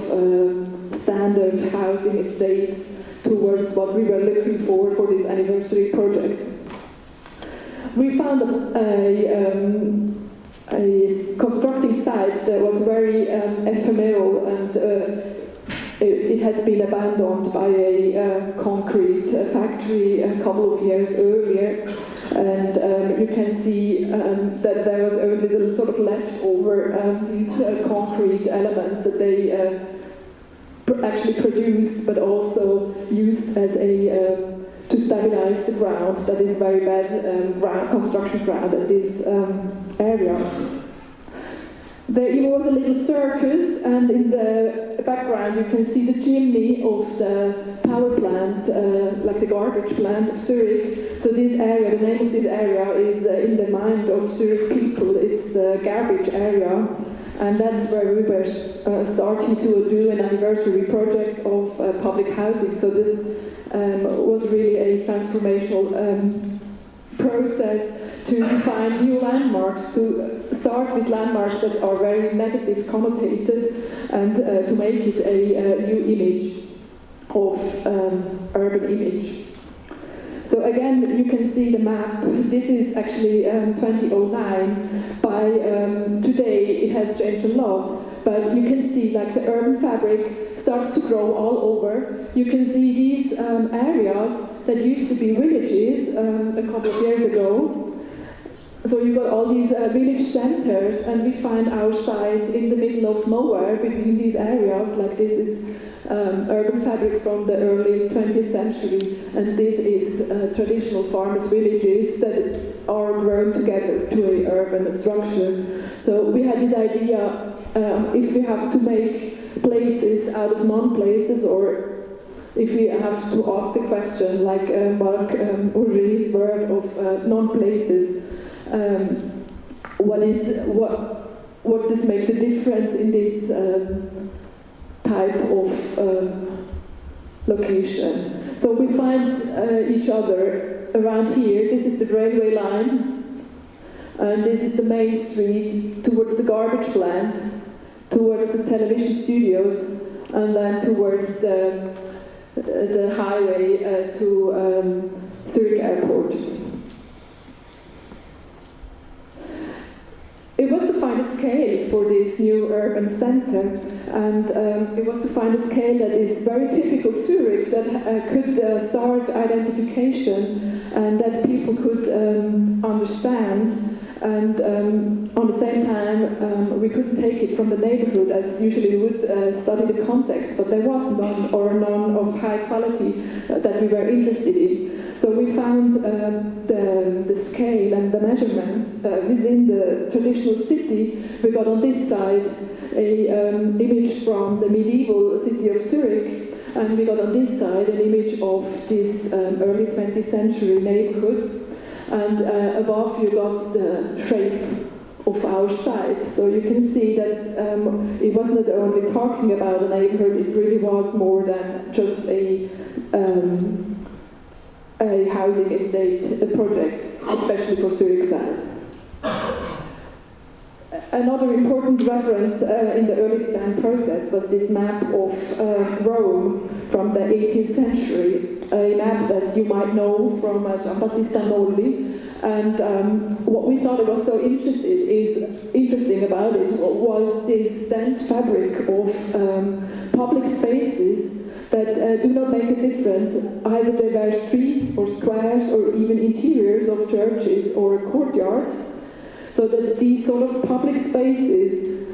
standard housing estates towards what we were looking for this anniversary project. We found a constructing site that was very ephemeral, and it has been abandoned by a concrete factory a couple of years earlier, and you can see that there was only the sort of leftover these concrete elements that they actually produced, but also used as a to stabilize the ground. That is very bad construction ground at this area. There even was a little circus, and in the background you can see the chimney of the power plant, like the garbage plant of Zurich. So this area, the name of this area is in the mind of Zurich people, it's the garbage area. And that's where we were starting to do an anniversary project of public housing. So this was really a transformational process to define new landmarks, to start with landmarks that are very negative connotated, and to make it a new image of urban image. So again, you can see the map. This is actually 2009. By today, it has changed a lot. But you can see like the urban fabric starts to grow all over. You can see these areas that used to be villages a couple of years ago. So you got all these village centers, and we find our site in the middle of nowhere between these areas. Like this is urban fabric from the early 20th century, and this is traditional farmers' villages that are grown together to an urban structure. So we had this idea, if we have to make places out of non-places, or if we have to ask a question like Marc Aurélie's word of non-places, what does make the difference in this type of location? So we find each other around here. This is the railway line, and this is the main street towards the garbage plant, towards the television studios, and then towards the highway to Zurich Airport. It was to find a scale for this new urban centre, and it was to find a scale that is very typical Zurich, that could start identification and that people could understand. And on the same time, we couldn't take it from the neighborhood as usually we would study the context, but there was none, or none of high quality that we were interested in. So we found the scale and the measurements within the traditional city. We got on this side an image from the medieval city of Zurich, and we got on this side an image of these early 20th century neighborhoods. And above you got the shape of our site. So you can see that it was not only talking about a neighborhood, it really was more than just a housing estate project, especially for Zurich size. another important reference in the early design process was this map of Rome from the 18th century, a map that you might know from Giambattista Nolli. And what we thought was so interesting about it was this dense fabric of public spaces that do not make a difference. Either they were streets or squares or even interiors of churches or courtyards. So that these sort of public spaces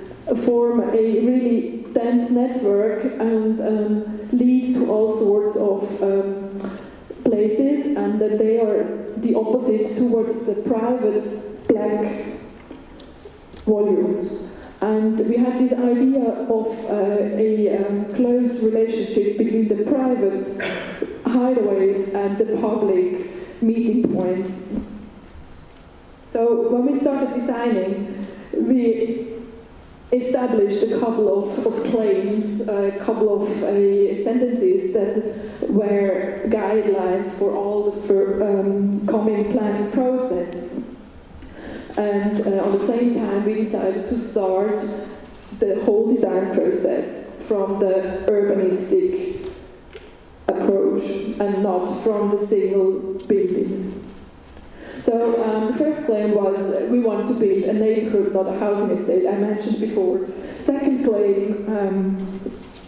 form a really dense network and lead to all sorts of places, and that they are the opposite towards the private black volumes. And we had this idea of a close relationship between the private hideaways and the public meeting points. So when we started designing, we established a couple of claims, a couple of sentences that were guidelines for all the coming planning process. And at the same time, we decided to start the whole design process from the urbanistic approach and not from the single building. So the first claim was we want to build a neighborhood, not a housing estate, I mentioned before. Second claim,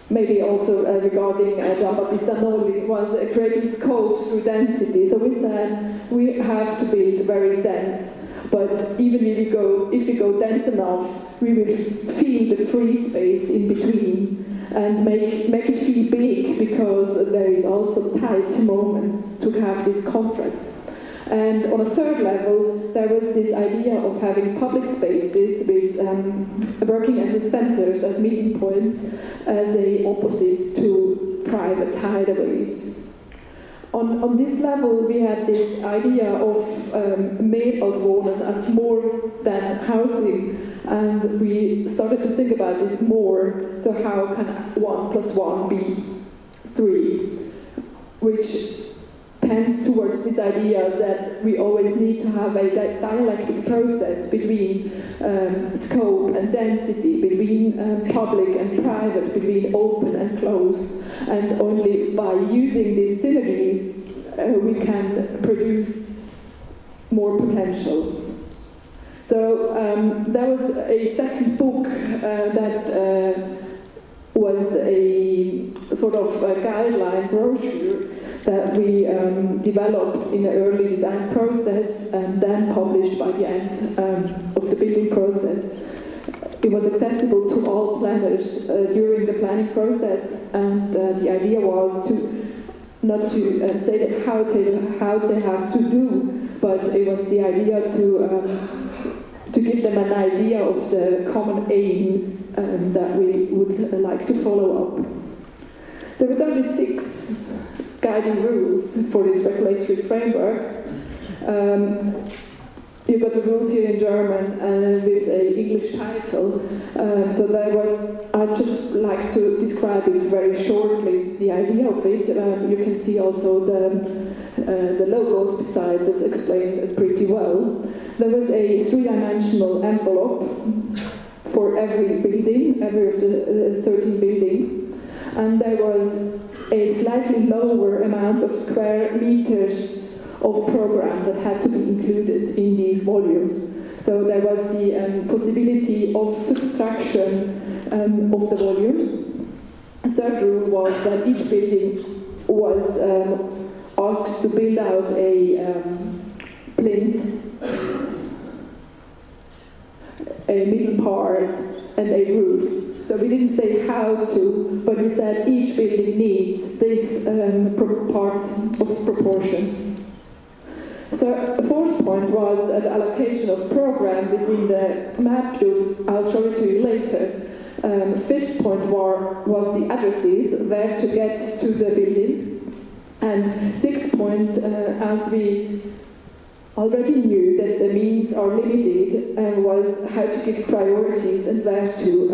maybe also regarding Giambattista Nolli, was creating scope through density. So we said we have to build very dense, but even if we go dense enough, we will feel the free space in between and make it feel big, because there is also tight moments to have this contrast. And on a third level, there was this idea of having public spaces with working as centers, as meeting points, as a opposite to private hideaways. On this level, we had this idea of mehr als wohnen and more than housing, and we started to think about this more. So how can 1 + 1 be 3? Which tends towards this idea that we always need to have a dialectic process between scope and density, between public and private, between open and closed. And only by using these synergies we can produce more potential. So there was a second book that was a sort of a guideline brochure that we developed in the early design process and then published by the end of the building process. It was accessible to all planners during the planning process, and the idea was not to say that how they have to do, but it was the idea to give them an idea of the common aims that we would like to follow up. There was only 6 guiding rules for this regulatory framework. You've got the rules here in German with an English title. So I'd just like to describe it very shortly, the idea of it. You can see also the logos beside that explain it pretty well. There was a 3-dimensional envelope for every building, every of the 13 buildings. And there was a slightly lower amount of square meters of program that had to be included in these volumes. So there was the possibility of subtraction of the volumes. A third rule was that each building was asked to build out a plinth, a middle part, and a roof. So we didn't say how to, but we said each building needs these parts of proportions. So the fourth point was the allocation of program within the map. I'll show it to you later. Fifth point was the addresses, where to get to the buildings. And sixth point, as we already knew that the means are limited, was how to give priorities and where to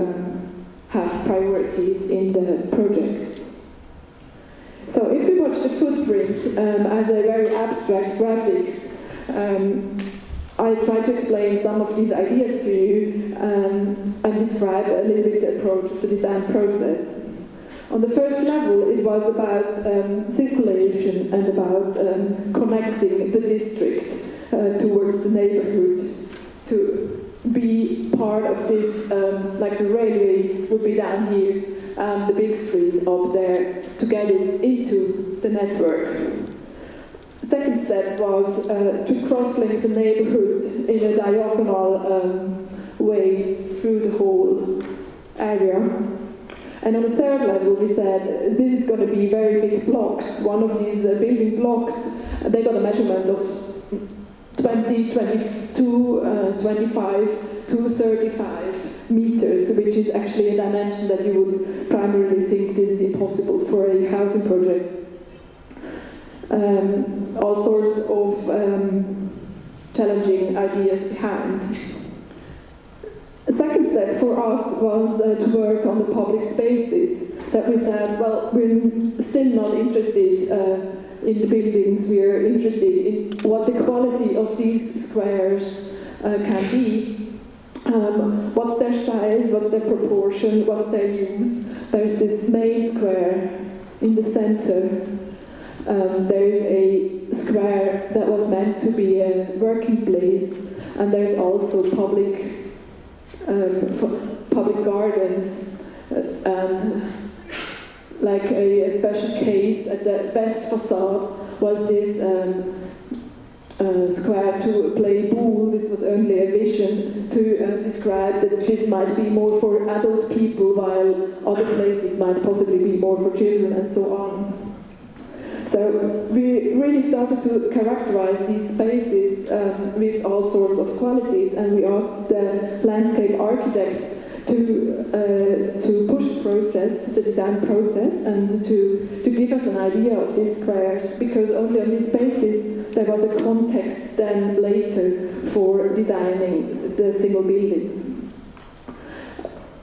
have priorities in the project. So if we watch the footprint as a very abstract graphics, I try to explain some of these ideas to you and describe a little bit the approach of the design process. On the first level, it was about circulation and about connecting the district towards the neighborhood to be part of this, like the railway would be down here and the big street up there, to get it into the network. Second step was to cross-link the neighborhood in a diagonal way through the whole area. And on the third level, we said this is going to be very big blocks. One of these building blocks, they got a measurement of 20, 22, 25 to 35 meters, which is actually a dimension that you would primarily think this is impossible for a housing project. All sorts of challenging ideas behind. The second step for us was to work on the public spaces. That we said, well, we're still not interested in the buildings, we're interested in what the quality of these squares can be. What's their size, what's their proportion, what's their use. There's this main square in the center. There's a square that was meant to be a working place, and there's also public gardens, and like a special case at the best facade was this square to play pool. This was only a vision to describe that this might be more for adult people, while other places might possibly be more for children, and so on. So we really started to characterize these spaces with all sorts of qualities, and we asked the landscape architects to push the process, the design process, and to give us an idea of these squares, because only on this basis there was a context then later for designing the single buildings.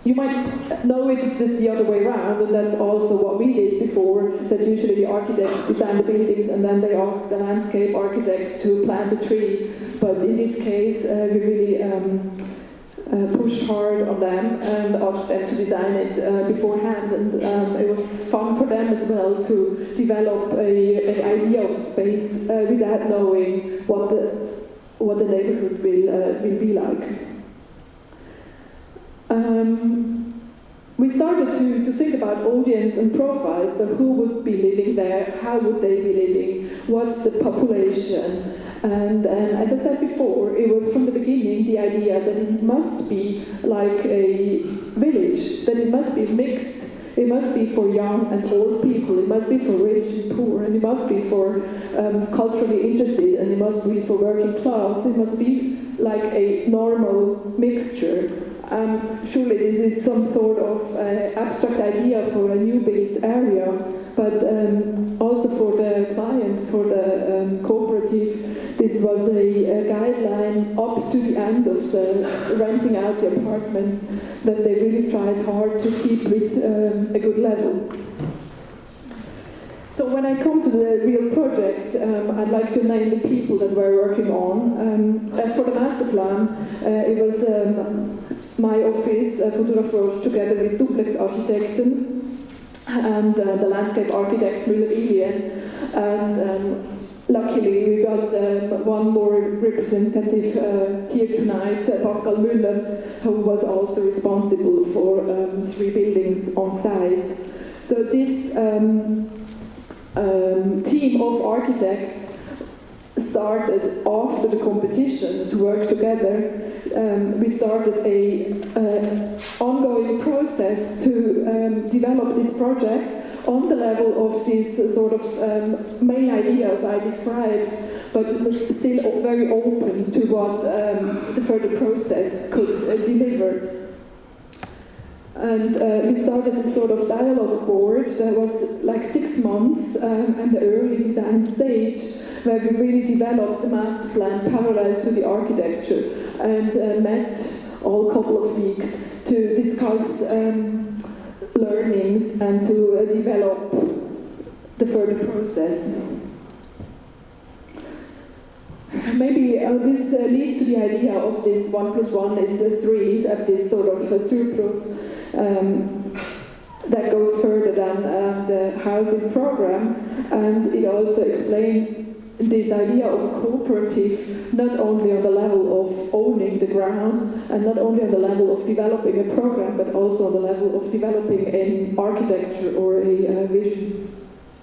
You might know it the other way around, and that's also what we did before, that usually the architects design the buildings and then they ask the landscape architects to plant a tree. But in this case, we really pushed hard on them and asked them to design it beforehand, and it was fun for them as well to develop an idea of space without knowing what the neighborhood will be like. We started to think about audience and profiles, so who would be living there, how would they be living, what's the population, and as I said before, it was from the beginning the idea that it must be like a village, that it must be mixed, it must be for young and old people, it must be for rich and poor, and it must be for culturally interested, and it must be for working class, it must be like a normal mixture. Surely this is some sort of abstract idea for a new built area, but also for the client, for the cooperative, this was a guideline up to the end of the renting out the apartments, that they really tried hard to keep it a good level. So when I come to the real project, I'd like to name the people that we're working on. As for the master plan, it was my office, Futura Frosch, together with Duplex Architekten and the landscape architect Müller Ilien. And luckily we got one more representative here tonight, Pascal Müller, who was also responsible for 3 buildings on site. So this team of architects started after the competition to work together. We started a ongoing process to develop this project on the level of these sort of main ideas I described, but still very open to what the further process could deliver. And we started this sort of dialogue board that was like 6 months in the early design stage, where we really developed the master plan parallel to the architecture, and met all couple of weeks to discuss learnings and to develop the further process. maybe this leads to the idea of this 1 + 1 is 3, of this sort of surplus that goes further than the housing program, and it also explains this idea of cooperative, not only on the level of owning the ground, and not only on the level of developing a program, but also on the level of developing an architecture or a vision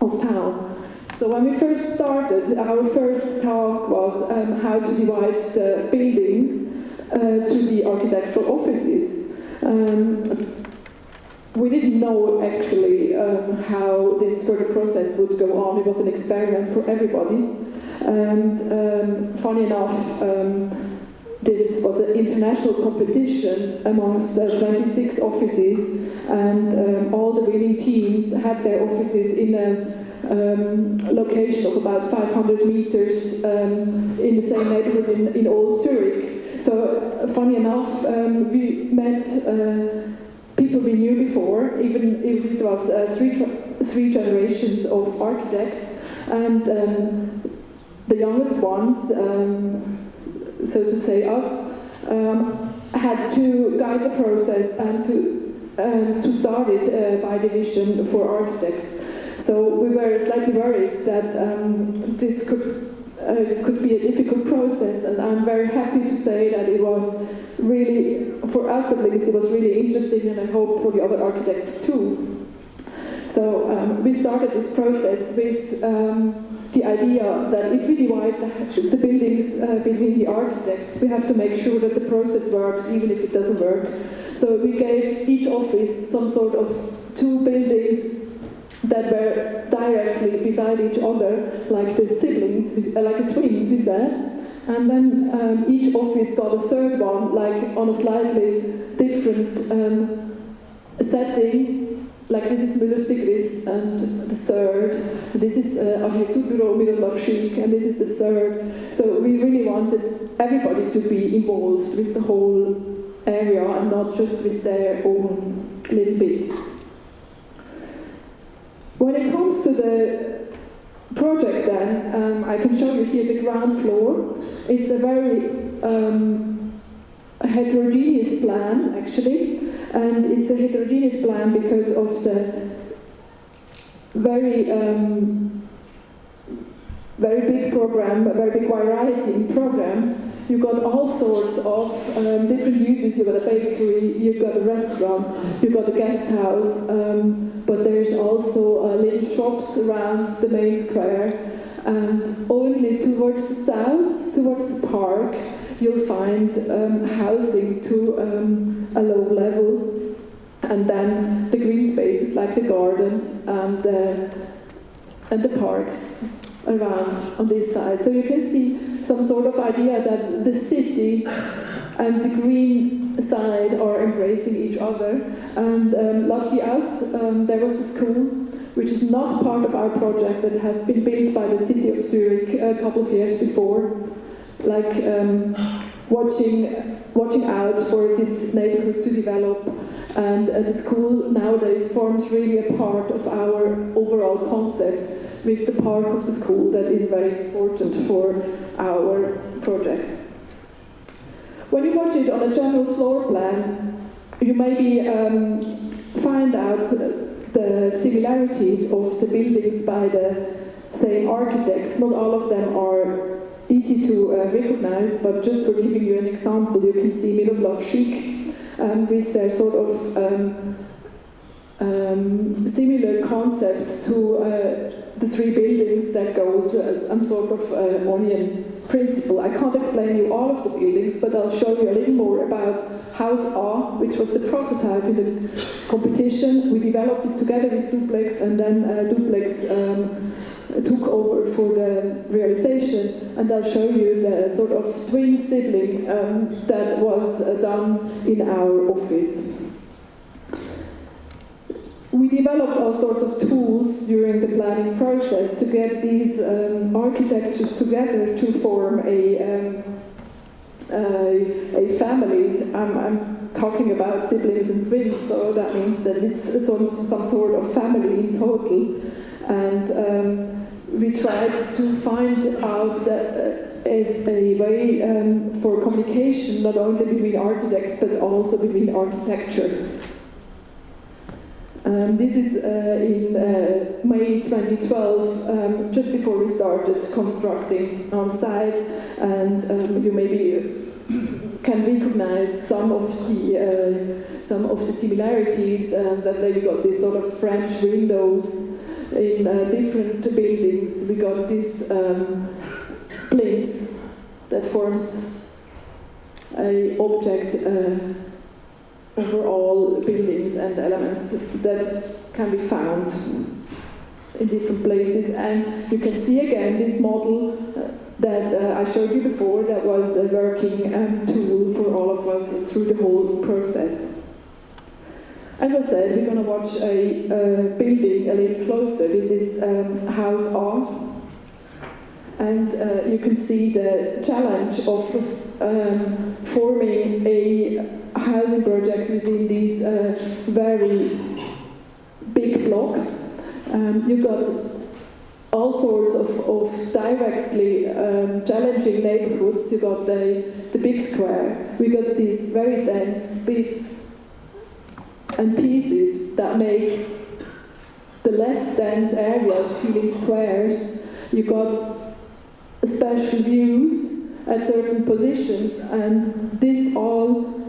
of town. So when we first started, our first task was how to divide the buildings to the architectural offices. We didn't know actually how this further process would go on. It was an experiment for everybody. And funny enough, this was an international competition amongst 26 offices, and all the winning teams had their offices in a location of about 500 meters in the same neighborhood in Old Zurich. So funny enough, we met people we knew before, even if it was three generations of architects, and the youngest ones, so to say us, had to guide the process and to start it by division for architects. So we were slightly worried that this could be a difficult process, and I'm very happy to say that it was really, for us at least, it was really interesting, and I hope for the other architects too. So we started this process with the idea that if we divide the buildings between the architects, we have to make sure that the process works, even if it doesn't work. So we gave each office some sort of 2 buildings that were directly beside each other, like the siblings, like the twins, we said. And then each office got a third one, like on a slightly different setting. Like this is Müller-Sigrist, and the third, this is Architekturbüro Miroslav Schick, and this is the third. So we really wanted everybody to be involved with the whole area and not just with their own little bit. When it comes to the project then, I can show you here the ground floor. It's a very heterogeneous plan, actually, and it's a heterogeneous plan because of the very big program, a very big variety in program. You got all sorts of different uses. You got a bakery, you got a restaurant, you got a guest house, but there's also little shops around the main square. And only towards the south, towards the park, you'll find housing to a low level, and then the green spaces like the gardens and the parks around on this side. So you can see some sort of idea that the city and the green side are embracing each other. And lucky us, there was the school, which is not part of our project, that has been built by the city of Zurich a couple of years before, like watching out for this neighborhood to develop. And the school nowadays forms really a part of our overall concept, with the park of the school that is very important for our project. When you watch it on a general floor plan, you maybe find out the similarities of the buildings by the same architects. Not all of them are easy to recognize, but just for giving you an example, you can see Miroslav Schick with their sort of similar concepts to the 3 buildings that goes some sort of onion principle. I can't explain you all of the buildings, but I'll show you a little more about House A, which was the prototype in the competition. We developed it together with Duplex, and then Duplex took over for the realization, and I'll show you the sort of twin sibling that was done in our office. We developed all sorts of tools during the planning process to get these architectures together to form a family. I'm talking about siblings and twins, so that means that it's some sort of family in total. And we tried to find out is a way for communication not only between architect but also between architecture. This is in May 2012, just before we started constructing on site, and you maybe can recognize some of the similarities, that we got this sort of French windows in different buildings. We got this plinth that forms a object over all buildings and elements that can be found in different places. And you can see again this model that I showed you before, that was a working tool for all of us through the whole process. As I said, we're going to watch a building a little closer. This is House R. And you can see the challenge of forming a housing project within these very big blocks. You got all sorts of directly challenging neighborhoods. You got the big square. We got these very dense bits and pieces that make the less dense areas feeling squares. You got special views at certain positions, and this all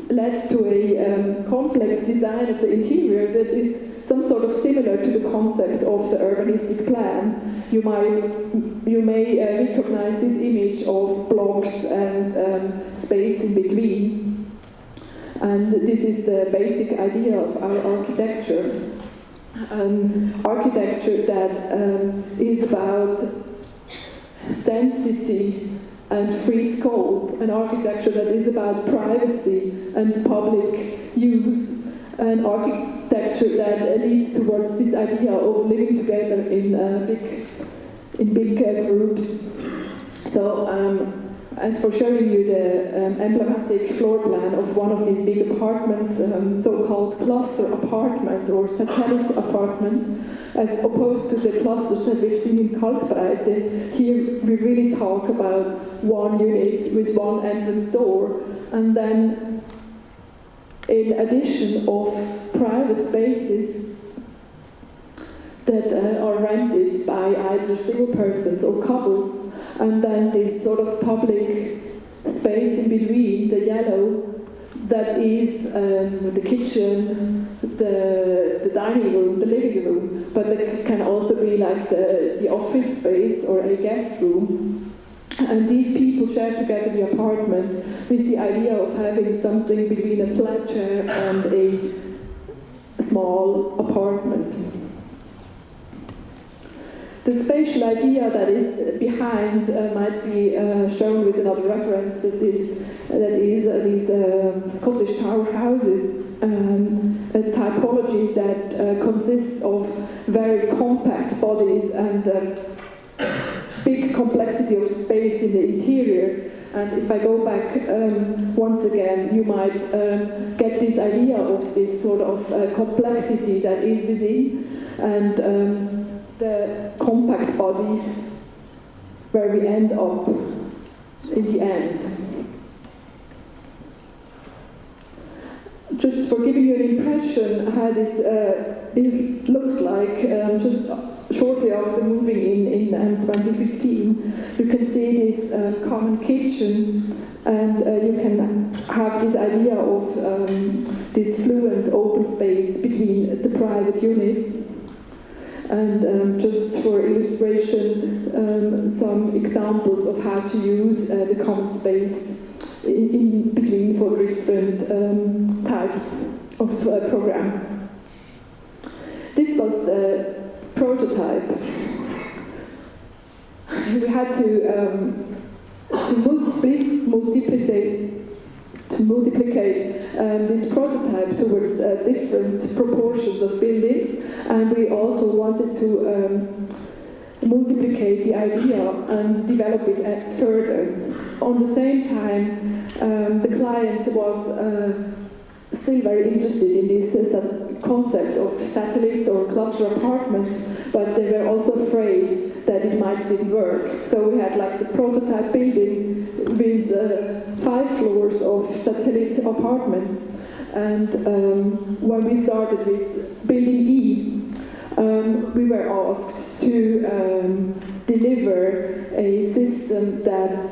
led to a complex design of the interior that is some sort of similar to the concept of the urbanistic plan. You may recognize this image of blocks and space in between. And this is the basic idea of our architecture. An architecture that is about density and free scope, an architecture that is about privacy and public use, an architecture that leads towards this idea of living together in big groups. So, as for showing you the emblematic floor plan of one of these big apartments, so-called cluster apartment or satellite apartment, as opposed to the clusters that we've seen in Kalkbreite, here we really talk about one unit with one entrance door, and then in addition of private spaces that are rented by either single persons or couples, and then this sort of public space in between, the yellow, that is the kitchen, the dining room, the living room, but it can also be like the office space or a guest room. And these people share together the apartment with the idea of having something between a flat chair and a small apartment. The spatial idea that is behind might be shown with another reference, that is these Scottish tower houses, a typology that consists of very compact bodies and big complexity of space in the interior. And if I go back once again, you might get this idea of this sort of complexity that is within, and the compact body where we end up in the end. Just for giving you an impression how this it looks like, just shortly after moving in 2015, you can see this common kitchen, and you can have this idea of this fluent open space between the private units. And just for illustration, some examples of how to use the common space in between for different types of program. This was the prototype. We had to multiplicate this prototype towards different proportions of buildings, and we also wanted to multiplicate the idea and develop it further. On the same time, the client was still very interested in this concept of satellite or cluster apartment, but they were also afraid that it might didn't work. So we had like the prototype building with 5 floors of satellite apartments. And when we started with building E, we were asked to deliver a system that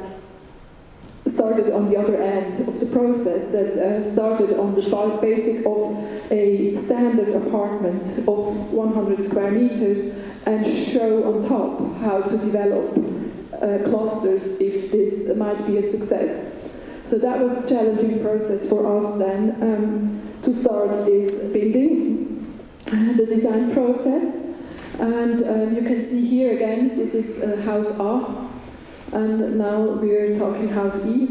started on the other end of the process, that started on the basic of a standard apartment of 100 square meters and show on top how to develop clusters if this might be a success. So that was a challenging process for us then to start this building, the design process. And you can see here again, this is house A. And now we're talking house E.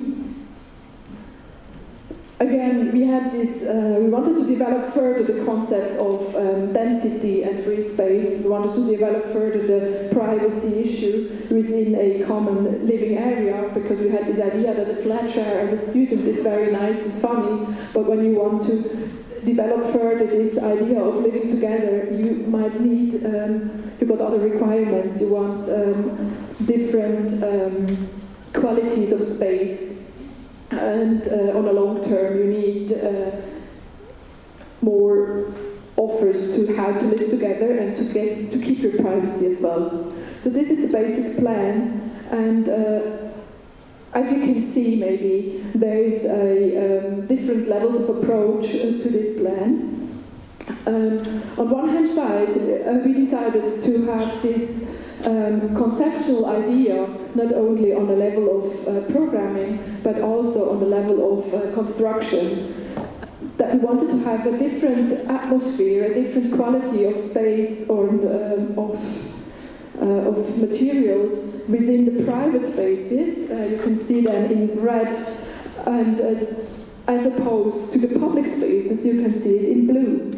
Again, we had this, we wanted to develop further the concept of density and free space. We wanted to develop further the privacy issue within a common living area, because we had this idea that a flat share as a student is very nice and funny, but when you want to develop further this idea of living together, you might need, you've got other requirements. You want different qualities of space, and on a long term you need more offers to how to live together and to keep your privacy as well. So this is the basic plan, and as you can see, maybe there is a different levels of approach to this plan. On one hand side, we decided to have this conceptual idea not only on the level of programming, but also on the level of construction. That we wanted to have a different atmosphere, a different quality of space or of materials within the private spaces. You can see them in red, and as opposed to the public spaces, you can see it in blue.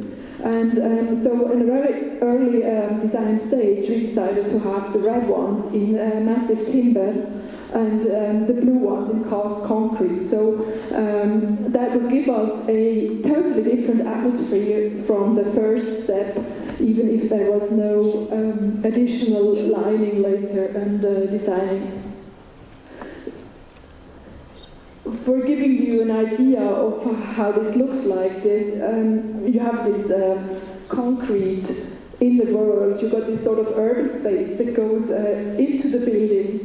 And so in a very early design stage, we decided to have the red ones in massive timber and the blue ones in cast concrete. So that would give us a totally different atmosphere from the first step, even if there was no additional lining later and designing. For giving you an idea of how this looks like, this you have this concrete in the world. You've got this sort of urban space that goes into the building.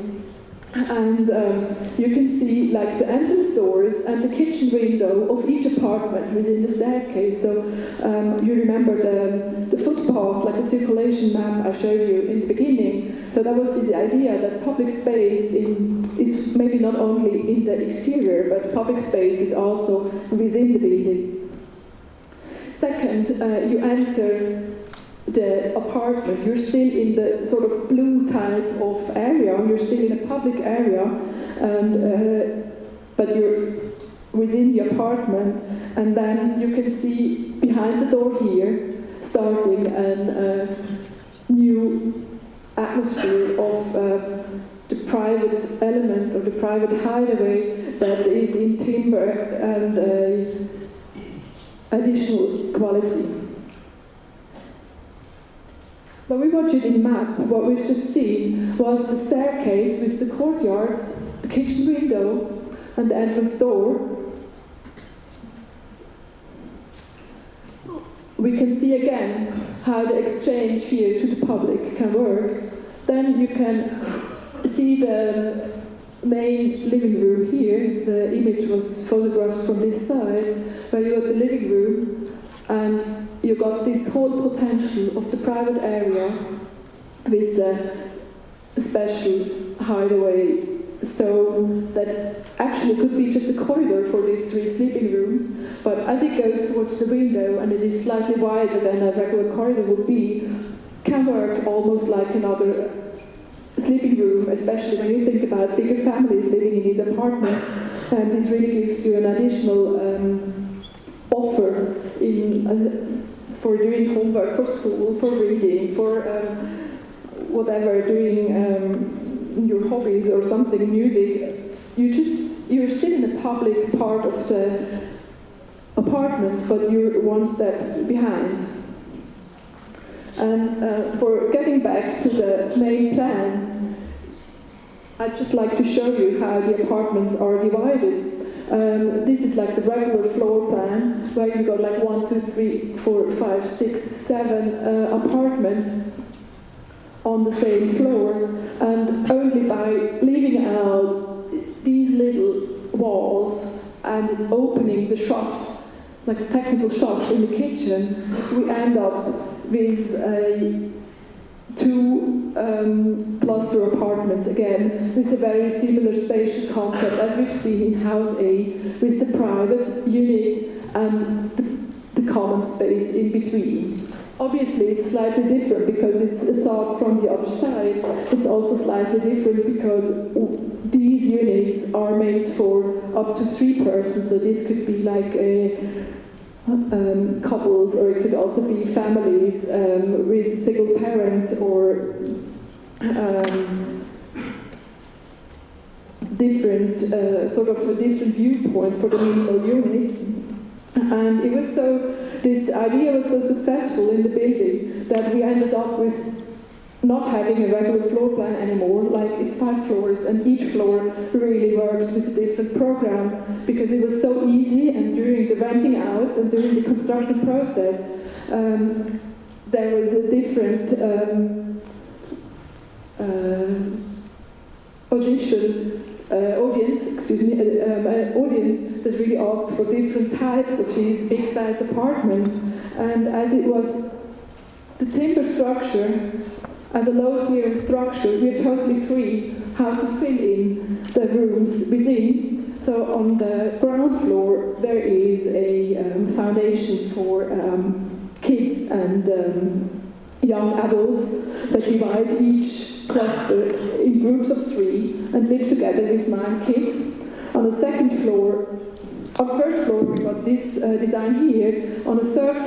And you can see like the entrance doors and the kitchen window of each apartment within the staircase. So you remember the footpaths, like the circulation map I showed you in the beginning. So that was this idea that public space is maybe not only in the exterior, but public space is also within the building. Second, you enter the apartment, you're still in the sort of blue type of area, you're still in a public area, and but you're within the apartment, and then you can see behind the door here, starting a new atmosphere of the private element or the private hideaway that is in timber and additional quality. When we watched it in map, what we've just seen was the staircase with the courtyards, the kitchen window, and the entrance door. We can see again how the exchange here to the public can work. Then you can see the main living room here. The image was photographed from this side, where you got the living room, and you got this whole potential of the private area with the special hideaway, so that actually could be just a corridor for these 3 sleeping rooms, but as it goes towards the window and it is slightly wider than a regular corridor would be, can work almost like another sleeping room, especially when you think about bigger families living in these apartments. And this really gives you an additional offer for doing homework, for school, for reading, for whatever, doing your hobbies or something, music. You're still in the public part of apartment, but you're one step behind. And for getting back to the main plan, I'd just like to show you how the apartments are divided. This is like the regular floor plan, where you got like 1, 2, 3, 4, 5, 6, 7 apartments on the same floor, and only by leaving out these little walls and opening the shaft, like the technical shaft in the kitchen, we end up with 2 cluster apartments, again with a very similar spatial concept as we've seen in House A, with the private unit and the common space in between. Obviously it's slightly different because it's a thought from the other side. It's also slightly different because these units are made for up to 3 persons, so this could be like couples, or it could also be families with a single parent, or different sort of a different viewpoint for the minimal unit. And it was this idea was so successful in the building that we ended up with not having a regular floor plan anymore. Like, it's 5 floors, and each floor really works with a different program, because it was so easy. And during the renting out and during the construction process, there was a different audience that really asked for different types of these big-sized apartments. And as it was the timber structure, as a load-clearing structure, we are totally free how to fill in the rooms within. So on the ground floor, there is a foundation for kids and young adults that divide each cluster in groups of 3 and live together with 9 kids. On the second floor, on the first floor, we got this design here. On the second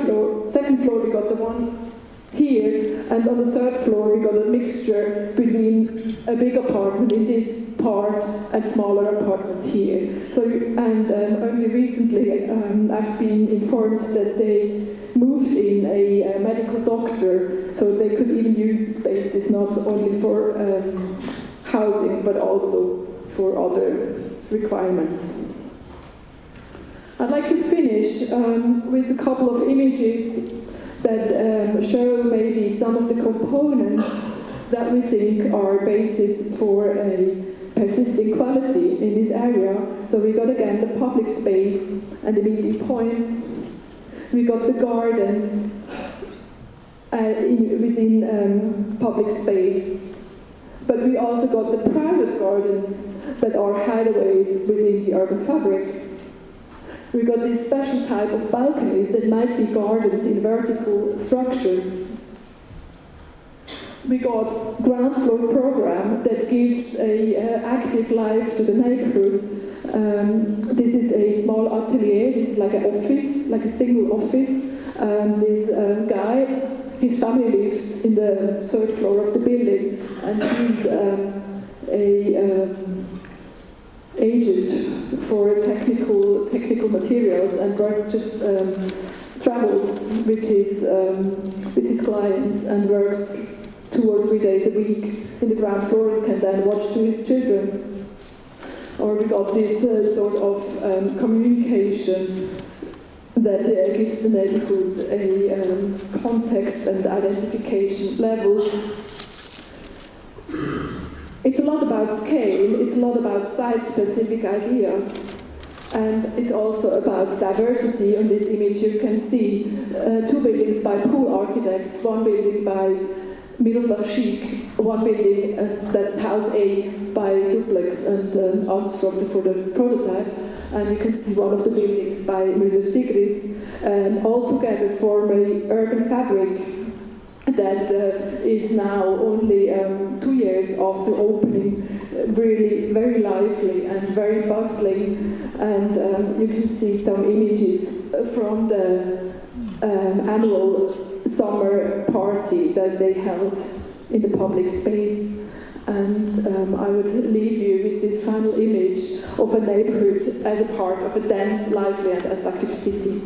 floor, we got the one here, and on the third floor we got a mixture between a big apartment in this part and smaller apartments here. So, and only recently I've been informed that they moved in a medical doctor, so they could even use the spaces not only for housing but also for other requirements. I'd like to finish with a couple of images that show maybe some of the components that we think are basis for a persisting quality in this area. So we got again the public space and the meeting points. We got the gardens within public space. But we also got the private gardens that are hideaways within the urban fabric. We got this special type of balconies that might be gardens in vertical structure. We got ground floor program that gives a active life to the neighborhood. This is a small atelier. This is like an office, like a single office. This guy, his family lives in the 3rd floor of the building, and he's a agent for technical materials, and works just travels with his clients and works 2 or 3 days a week in the ground floor and can then watch to his children. Or we got this sort of communication that gives the neighborhood a context and identification level. It's a lot about scale, it's a lot about site-specific ideas, and it's also about diversity. On this image you can see 2 buildings by Pool Architects, 1 building by Miroslav Šík, 1 building that's House A by Duplex and us for the prototype, and you can see 1 of the buildings by Müller Sigris, and all together form an urban fabric that is now only 2 years after opening, really very lively and very bustling. And you can see some images from the annual summer party that they held in the public space. And I would leave you with this final image of a neighborhood as a part of a dense, lively and attractive city.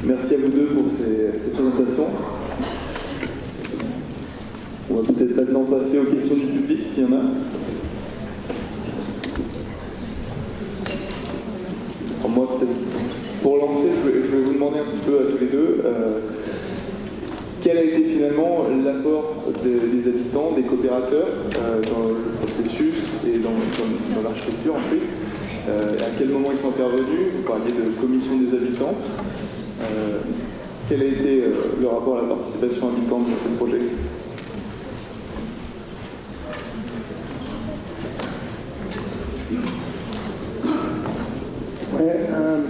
Merci à vous deux pour ces présentations. On va peut-être maintenant passer aux questions du public, s'il y en a. Alors moi, peut-être, pour lancer, je vais vous demander un petit peu à tous les deux, quel a été finalement l'apport des habitants, des coopérateurs dans le processus et dans l'architecture ensuite. À quel moment ils sont intervenus? Vous parliez de commission des habitants. Quel a été le rapport à la participation habitante dans ce projet?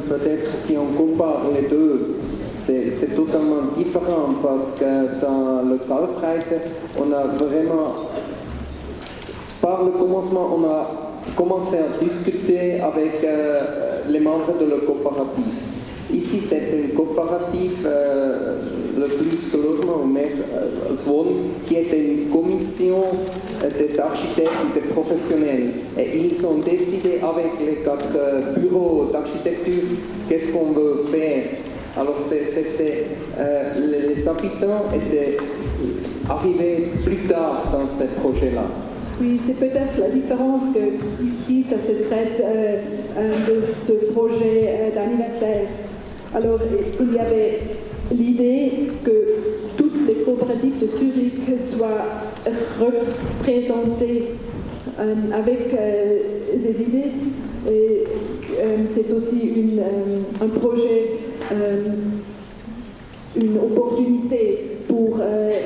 Peut-être si on compare les deux, c'est totalement différent parce que dans le Kalkbreite, on a vraiment, par le commencement, on a commencé à discuter avec les membres de la coopérative. Ici, c'est une coopérative, le plus que logement, mais qui est une commission des architectes et des professionnels. Et ils ont décidé avec les 4 bureaux d'architecture qu'est-ce qu'on veut faire. Alors, c'était, les habitants étaient arrivés plus tard dans ce projet-là. Oui, c'est peut-être la différence que ici, ça se traite de ce projet d'anniversaire. Alors, il y avait l'idée que toutes les coopératives de Zurich soient représentées avec ces idées. Et c'est aussi un projet, une opportunité pour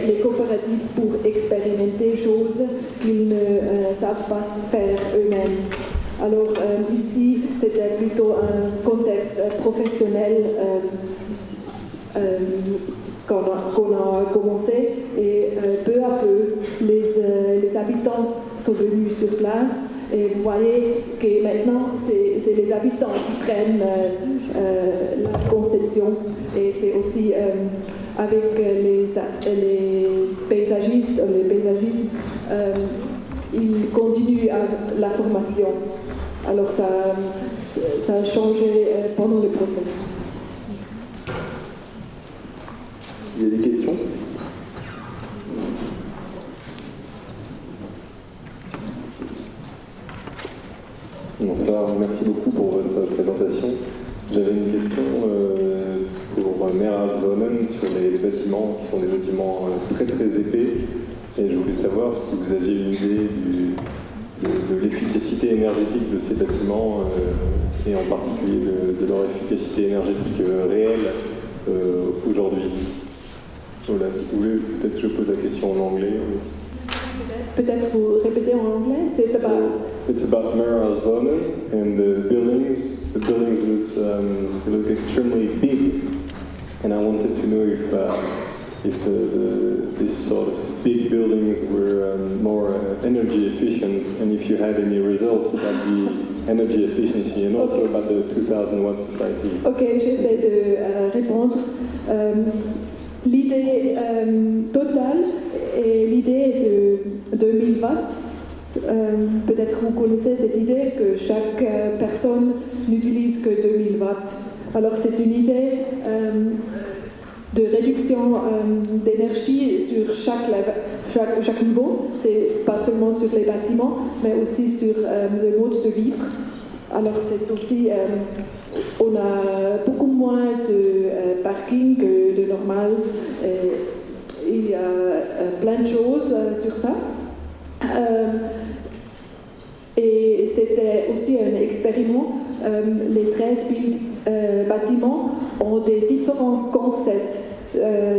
les coopératives pour expérimenter des choses qu'ils ne savent pas faire eux-mêmes. Alors ici, c'était plutôt un contexte professionnel qu'on a commencé et peu à peu, les habitants sont venus sur place et vous voyez que maintenant, c'est les habitants qui prennent la conception et c'est aussi avec les paysagistes, ils continuent la formation. Alors ça a changé pendant le processus. Il y a des questions? Bonsoir, merci beaucoup pour votre présentation. J'avais une question pour Mehrheitswohnen sur les bâtiments qui sont des bâtiments très très épais. Et je voulais savoir si vous aviez une idée de l'efficacité énergétique de ces bâtiments et en particulier de leur efficacité énergétique réelle aujourd'hui. Voilà, si vous voulez, peut-être je pose la question en anglais. Peut-être vous répétez en anglais. C'est It's about Mehrheitswohnen and the buildings. The buildings look extremely big, and I wanted to know if these sort of big buildings were more energy efficient, and if you had any results about the energy efficiency, and also about the 2000 watt society. Ok, j'essaie de répondre. L'idée totale est l'idée de 2000 watts. Peut-être vous connaissez cette idée que chaque personne n'utilise que 2000 watts. Alors c'est une idée de réduction d'énergie sur chaque niveau. C'est pas seulement sur les bâtiments, mais aussi sur le mode de vivre. Alors c'est aussi, on a beaucoup moins de parking que de normal. Il y a plein de choses sur ça. Et c'était aussi un expériment. Les 13 bâtiments ont des différents concepts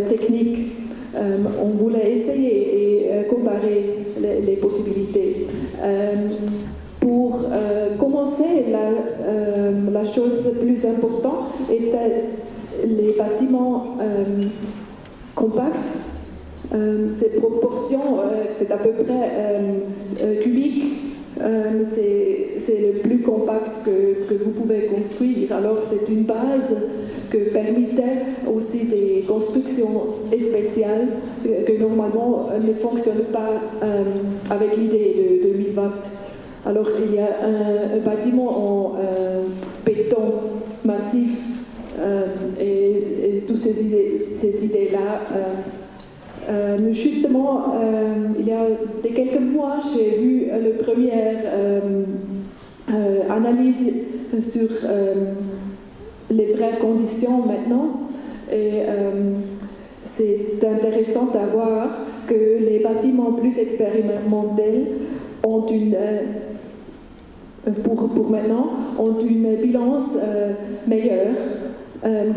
techniques. On voulait essayer et comparer les possibilités. Pour commencer, la chose plus importante était les bâtiments compacts. Ces proportions, c'est à peu près cubique C'est le plus compact que vous pouvez construire. Alors c'est une base que permettait aussi des constructions spéciales que normalement ne fonctionnent pas avec l'idée de 2000 watts. Alors il y a un bâtiment en béton massif et toutes ces idées-là. Justement, il y a quelques mois, j'ai vu la première analyse sur les vraies conditions maintenant. Et c'est intéressant de voir que les bâtiments plus expérimentaux ont pour maintenant, ont une balance meilleure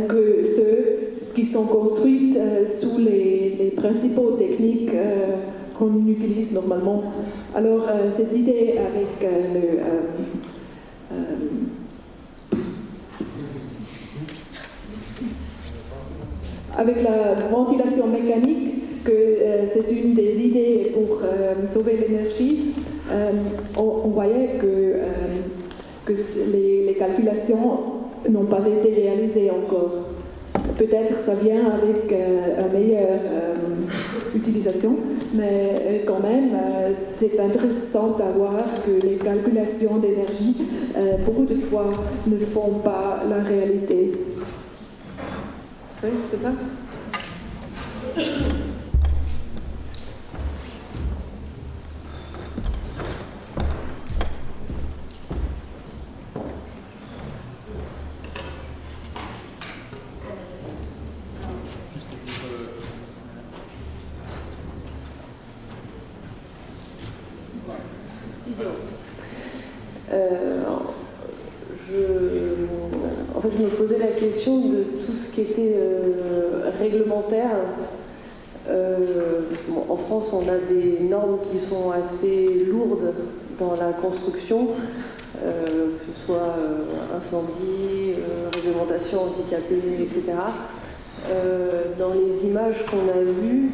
que ceux qui sont construites sous les principaux techniques qu'on utilise normalement. Alors, cette idée avec la ventilation mécanique, que c'est une des idées pour sauver l'énergie, on voyait que les calculations n'ont pas été réalisées encore. Peut-être ça vient avec une meilleure utilisation, mais quand même, c'est intéressant à voir que les calculations d'énergie, beaucoup de fois, ne font pas la réalité. Oui, c'est ça? En fait, je me posais la question de tout ce qui était réglementaire. Parce qu'en France, on a des normes qui sont assez lourdes dans la construction, que ce soit incendie, réglementation handicapée, etc. Dans les images qu'on a vues,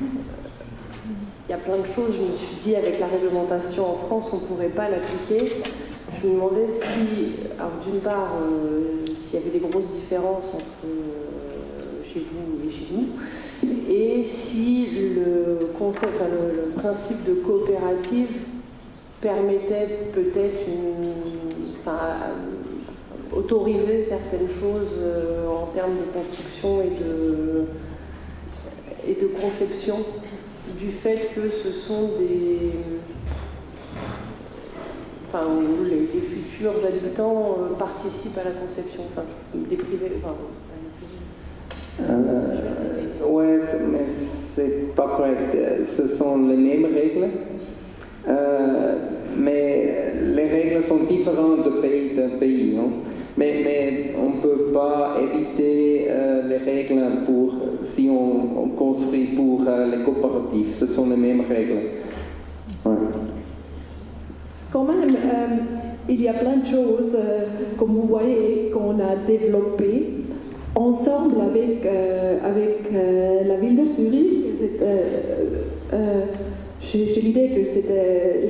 il y a plein de choses, je me suis dit, avec la réglementation en France, on ne pourrait pas l'appliquer. Je me demandais si, alors d'une part, s'il y avait des grosses différences entre chez vous et chez nous, et si le concept, enfin, le principe de coopérative permettait peut-être autoriser certaines choses en termes de construction et de conception, du fait que ce sont où les futurs habitants participent à la conception, des privés. Ouais, mais c'est pas correct. Ce sont les mêmes règles, mais les règles sont différentes de pays d'un pays. Non? Mais on ne peut pas éviter les règles si on construit pour les coopératives. Ce sont les mêmes règles. Ouais. Quand même, il y a plein de choses, comme vous voyez, qu'on a développées ensemble avec la ville de Zurich. J'ai l'idée que c'était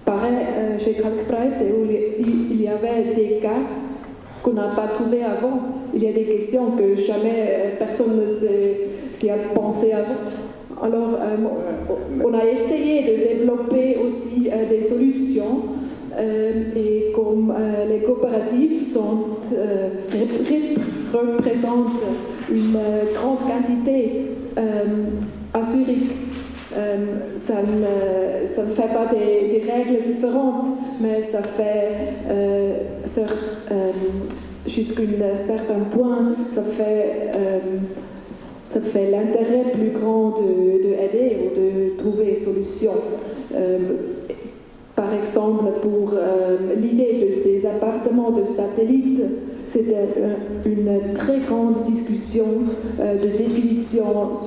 pareil chez Kalkbreite, où il y avait des cas qu'on n'a pas trouvés avant. Il y a des questions que jamais personne ne s'y a pensé avant. Alors, on a essayé de développer aussi des solutions et comme les coopératives représentent une grande quantité à Zurich, ça ne fait pas des règles différentes, mais ça fait jusqu'à un certain point, ça fait l'intérêt plus grand d'aider ou de trouver des solutions. Par exemple, pour l'idée de ces appartements de satellites, c'était une très grande discussion de définition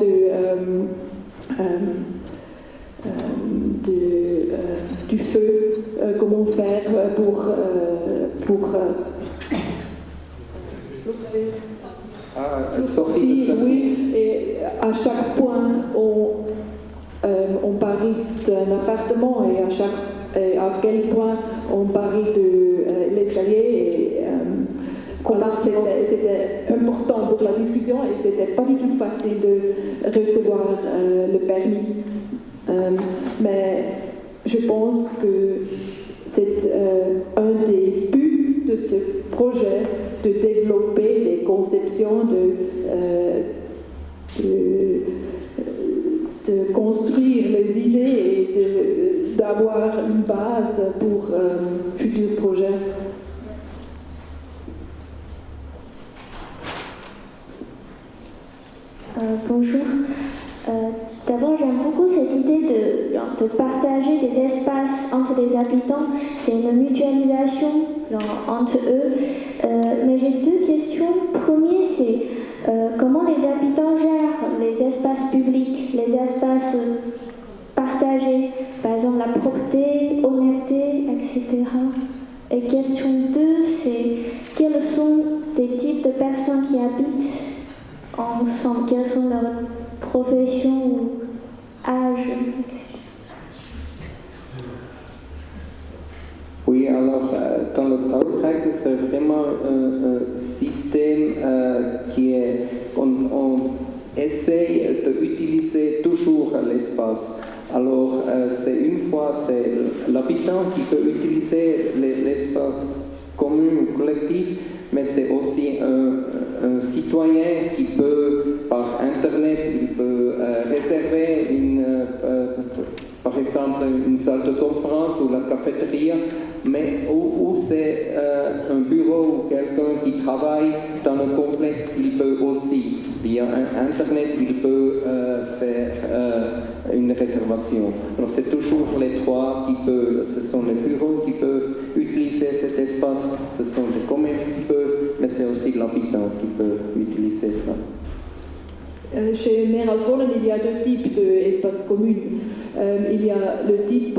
du feu, comment faire pour oui, et à chaque point, on parle d'un appartement et à chaque et à quel point on parle de l'escalier. C'était important pour la discussion et c'était pas du tout facile de recevoir le permis. Mais je pense que c'est un des buts de ce projet de développer des conceptions, de construire les idées et d'avoir une base pour futurs projets. Bonjour. D'abord, j'aime beaucoup cette idée de partager des espaces entre les habitants. C'est une mutualisation entre eux. Mais j'ai deux questions. Premier, c'est comment les habitants gèrent les espaces publics, les espaces partagés, par exemple la propreté, honnêteté, etc. Et question 2, c'est quels sont les types de personnes qui habitent ensemble, quelles sont leurs professions ou âges, etc. Oui, alors dans le Taubrek, c'est vraiment un système qui est... On essaye d'utiliser toujours l'espace. Alors, c'est une fois, c'est l'habitant qui peut utiliser l'espace commun ou collectif, mais c'est aussi un citoyen qui peut, par Internet, il peut réserver par exemple une salle de conférence ou la cafétéria, mais où c'est un bureau ou quelqu'un qui travaille dans le complexe, il peut aussi, via Internet, il peut faire une réservation. Alors c'est toujours les trois qui peuvent, ce sont les bureaux qui peuvent utiliser cet espace, ce sont les commerces qui peuvent, mais c'est aussi l'habitant qui peut utiliser ça. Chez Meralswohlen, il y a deux types d'espaces communs. Il y a le type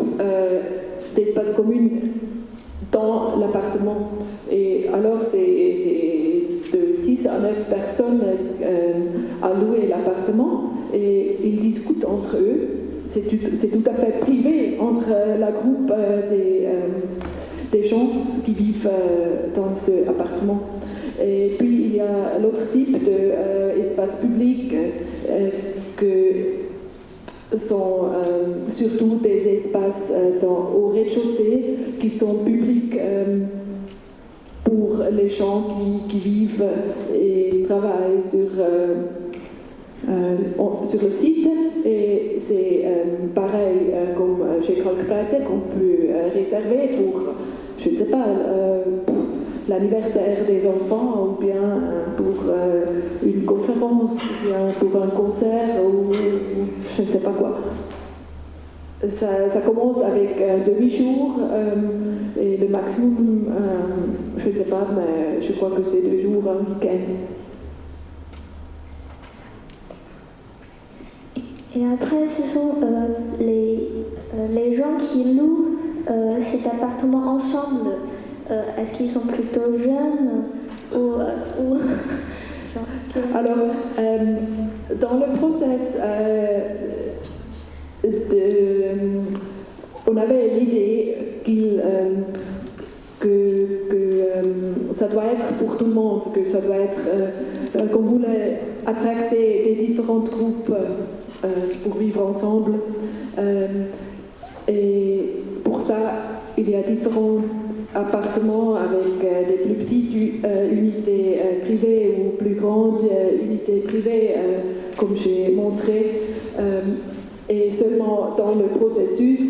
d'espace commun dans l'appartement. Et alors, c'est de 6 à 9 personnes à louer l'appartement et ils discutent entre eux. C'est tout à fait privé entre la groupe des gens qui vivent dans ce appartement. Et puis il y a l'autre type d'espace public que sont surtout des espaces au rez-de-chaussée qui sont publics pour les gens qui vivent et travaillent sur le site. Et c'est pareil comme chez Kalkbreite qu'on peut réserver pour, je ne sais pas, l'anniversaire des enfants, ou bien pour une conférence, ou bien pour un concert, ou je ne sais pas quoi. Ça commence avec un demi-jour, et le maximum, je ne sais pas, mais je crois que c'est 2 jours, un week-end. Et après, ce sont les gens qui louent cet appartement ensemble. Est-ce qu'ils sont plutôt jeunes ou Alors, dans le process, on avait l'idée que ça doit être pour tout le monde, que ça doit être qu'on voulait attracter des différents groupes pour vivre ensemble. Et pour ça, il y a différents appartements avec des plus petites unités privées ou plus grandes unités privées, comme j'ai montré. Et seulement dans le processus,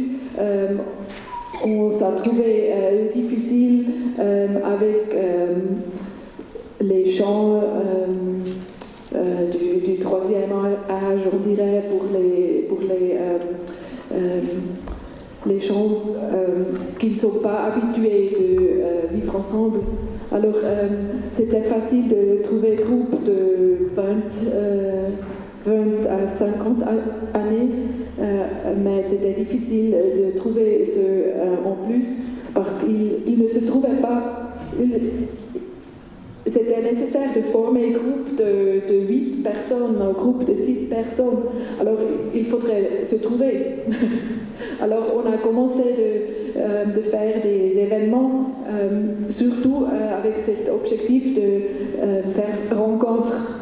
on s'est trouvé difficile avec les gens du 3e âge, on dirait, pour les gens qui ne sont pas habitués de vivre ensemble. Alors, c'était facile de trouver un groupe de 20 à 50 années, mais c'était difficile de trouver ceux en plus parce qu'ils ne se trouvaient pas. C'était nécessaire de former un groupe de 8 personnes, un groupe de 6 personnes. Alors, il faudrait se trouver. Alors, on a commencé de faire des événements, surtout avec cet objectif de faire rencontre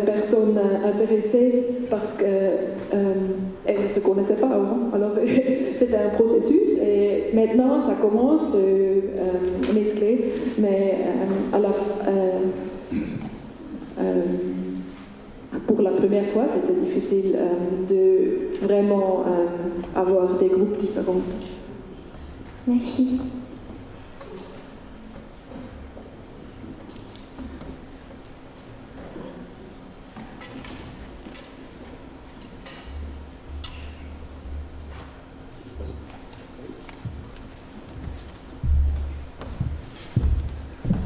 personnes intéressées parce qu'elles ne se connaissaient pas avant. Alors c'était un processus et maintenant ça commence de mescler, mais pour la première fois c'était difficile de vraiment avoir des groupes différents. Merci.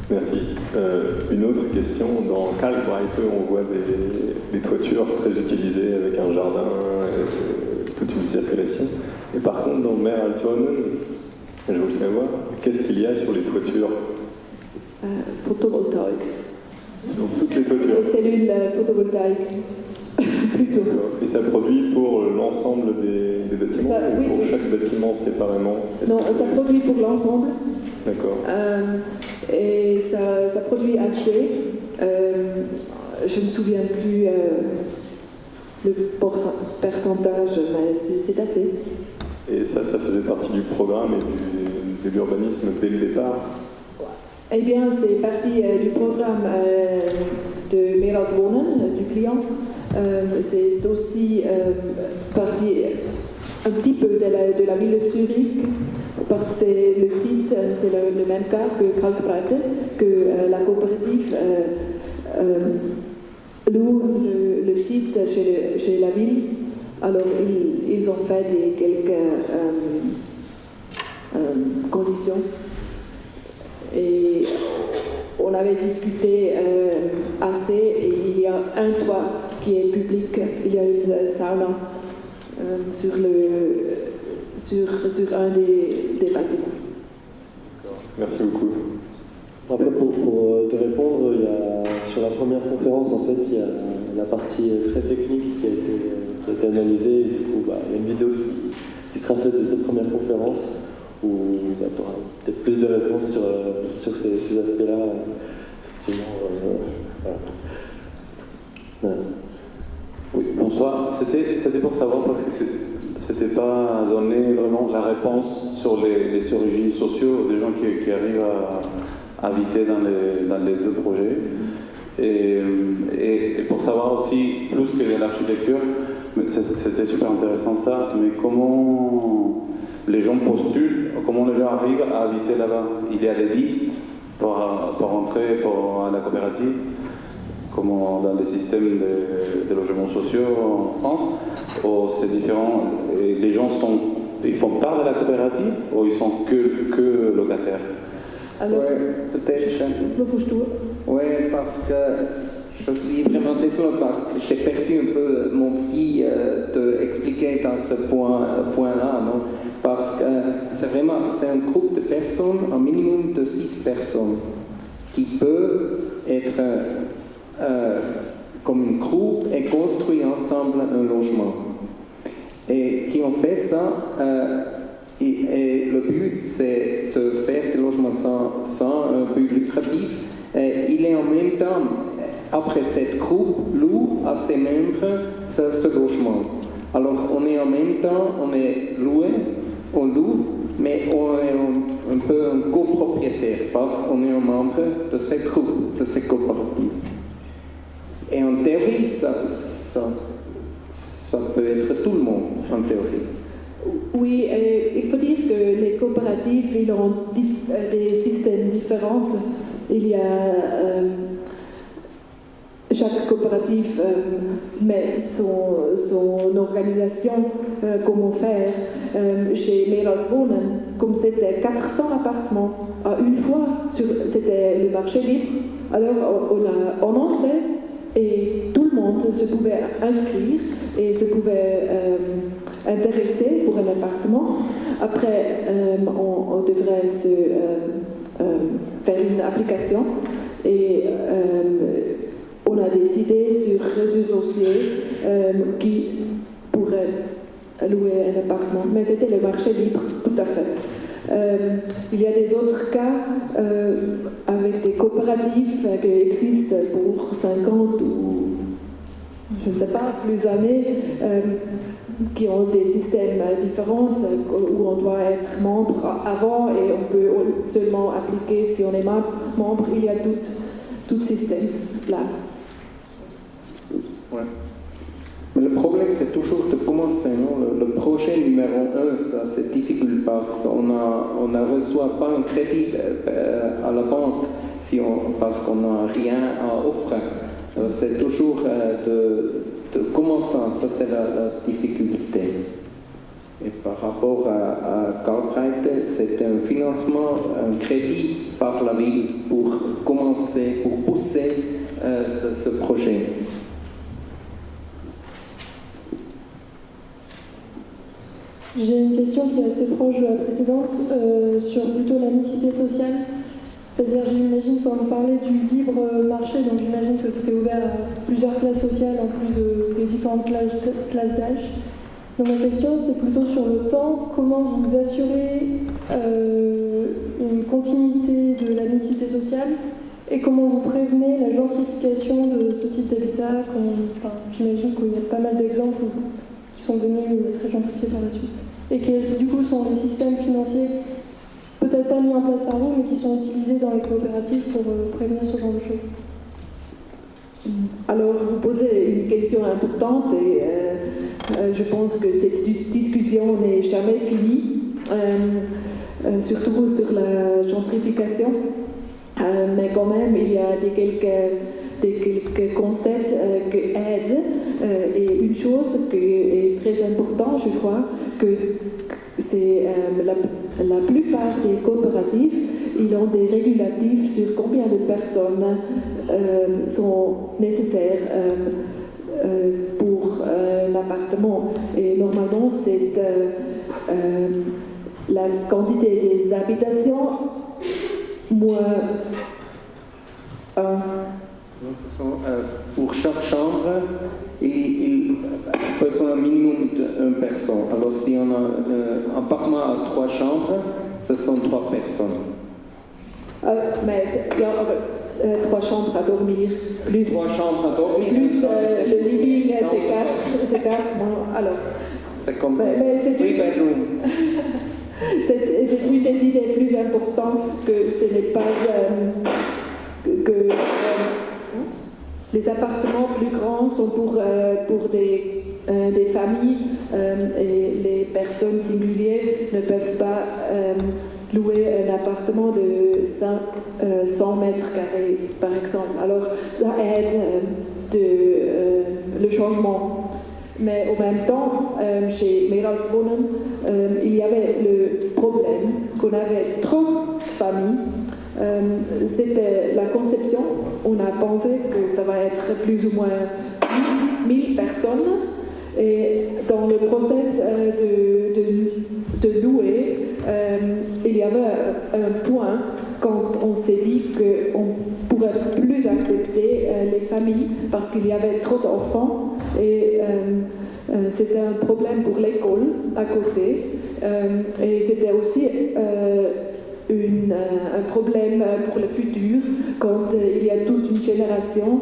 Merci. Une autre question. Dans Kalkbreite, on voit des toitures très utilisées avec un jardin, toute une circulation. Et par contre, dans Meralswonen, je voulais savoir, qu'est-ce qu'il y a sur les toitures? Photovoltaïque. Sur toutes les toitures? Les cellules photovoltaïques, plutôt. Et ça produit pour l'ensemble des bâtiments ou oui, pour chaque bâtiment séparément? Non, ça produit pour l'ensemble. D'accord. Et ça produit assez. Je ne me souviens plus le pourcentage, mais c'est assez. Et ça faisait partie du programme et de l'urbanisme dès le départ? Eh bien, c'est partie du programme de Meralswonen, du client. C'est aussi partie un petit peu de la ville de Zurich, parce que c'est le site, c'est le même cas que Kalkbreite, que la coopérative loue le site chez la ville. Alors ils ont fait quelques conditions. Et on avait discuté assez, et il y a un toit qui est public, il y a une sauna sur un des bâtiments. Merci beaucoup. Après, pour te répondre, sur la première conférence, en fait, il y a la partie très technique qui a été analysée. Et du coup, il y a une vidéo qui sera faite de cette première conférence où tu auras peut-être plus de réponses sur ces aspects-là. Effectivement, voilà. Oui, bonsoir. C'était pour savoir, parce que c'était pas donné vraiment la réponse sur les origines sociaux des gens qui arrivent à habiter dans les deux projets. Et pour savoir aussi, plus que de l'architecture, c'était super intéressant ça, mais comment les gens postulent, comment les gens arrivent à habiter là-bas? Il y a des listes pour entrer à la coopérative, comme dans les systèmes de logements sociaux en France, ou c'est différent? Et les gens ils font part de la coopérative ou ils sont que locataires? Alors, peut-être. Oui, parce que je suis vraiment désolé parce que j'ai perdu un peu mon fil d'expliquer dans ce point-là, non? Parce que c'est un groupe de personnes, un minimum de 6 personnes, qui peut être comme un groupe et construire ensemble un logement. Et qui ont fait ça, et le but c'est de faire des logements sans but lucratif. Et il est en même temps, après cette groupe loue à ses membres ce logement. Alors on est en même temps, on est loué, on loue, mais on est un peu un copropriétaire parce qu'on est un membre de cette groupe, de cette coopérative. Et en théorie, ça peut être tout le monde, en théorie. Oui, il faut dire que les coopératives, ils ont des systèmes différents. Il y a chaque coopérative met son organisation, comment faire. Chez Meralswonen, comme c'était 400 appartements à une fois, c'était le marché libre, alors on lançait et tout le monde se pouvait inscrire et se pouvait intéresser pour un appartement. Après, on devrait faire une application et on a décidé sur réseau dossier qui pourrait louer un appartement. Mais c'était le marché libre. Tout à fait. Il y a des autres cas avec des coopératives qui existent pour 50 ou je ne sais pas, plus années, qui ont des systèmes différents où on doit être membre avant et on peut seulement appliquer si on est membre. Il y a tout système là. Ouais. Mais le problème, c'est toujours de commencer. Non? Le projet numéro 1, ça c'est difficile parce qu'on ne reçoit pas un crédit à la banque parce qu'on n'a rien à offrir. C'est toujours de commencer, ça c'est la difficulté. Et par rapport à Karlsruhe, c'est un financement, un crédit par la ville pour commencer, pour pousser ce projet. J'ai une question qui est assez proche de la précédente, sur plutôt la mixité sociale. C'est-à-dire, j'imagine, vous parlez du libre marché, donc j'imagine que c'était ouvert à plusieurs classes sociales en plus des différentes classes d'âge. Donc ma question, c'est plutôt sur le temps. Comment vous assurez une continuité de la mixité sociale et comment vous prévenez la gentrification de ce type d'habitat? J'imagine qu'il y a pas mal d'exemples qui sont devenus très gentrifiés par la suite. Et quels, du coup, sont les systèmes financiers, peut-être pas mis en place par vous, mais qui sont utilisés dans les coopératives pour prévenir ce genre de choses? Alors, vous posez une question importante et je pense que cette discussion n'est jamais finie, surtout sur la gentrification. Mais quand même, il y a quelques concepts qui aident. Et une chose qui est très importante, je crois, que c'est la plupart des coopératives, ils ont des régulatifs sur combien de personnes sont nécessaires pour l'appartement. Et normalement, c'est la quantité des habitations moins 1. Pour chaque chambre, il besoin un minimum d'une personne. Alors si on a un appartement à 3 chambres, ce sont 3 personnes. Mais il y a 3 chambres à dormir, plus 3 chambres à dormir, plus le living, c'est 4. Bon, alors. C'est comme 3 bedrooms. C'est une des idées plus importantes que ce n'est pas les appartements plus grands sont pour des familles et les personnes singulières ne peuvent pas louer un appartement de 100 mètres carrés, par exemple. Alors, ça aide le changement. Mais en même temps, chez Meereswohnen, il y avait le problème qu'on avait trop de familles. C'était la conception. On a pensé que ça va être plus ou moins 1000 personnes. Et dans le process de louer, il y avait un point quand on s'est dit qu'on ne pourrait plus accepter les familles parce qu'il y avait trop d'enfants. Et c'était un problème pour l'école à côté. Et c'était aussi un problème pour le futur quand il y a toute une génération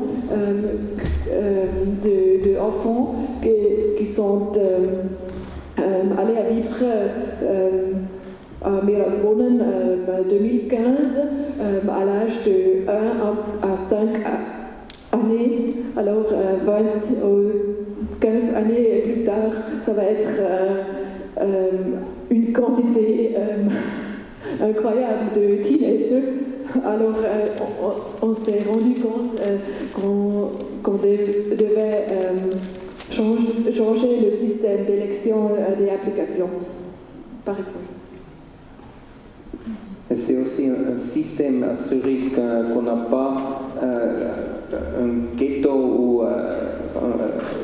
d'enfants qui sont allés à vivre à Meereswohnen 2015 à l'âge de 1 à 5 années. Alors 15 années plus tard, ça va être une quantité incroyable de teenagers. Alors on s'est rendu compte qu'on devait changer le système d'élection des applications, par exemple. Et c'est aussi un système à Zurich qu'on n'a pas un ghetto ou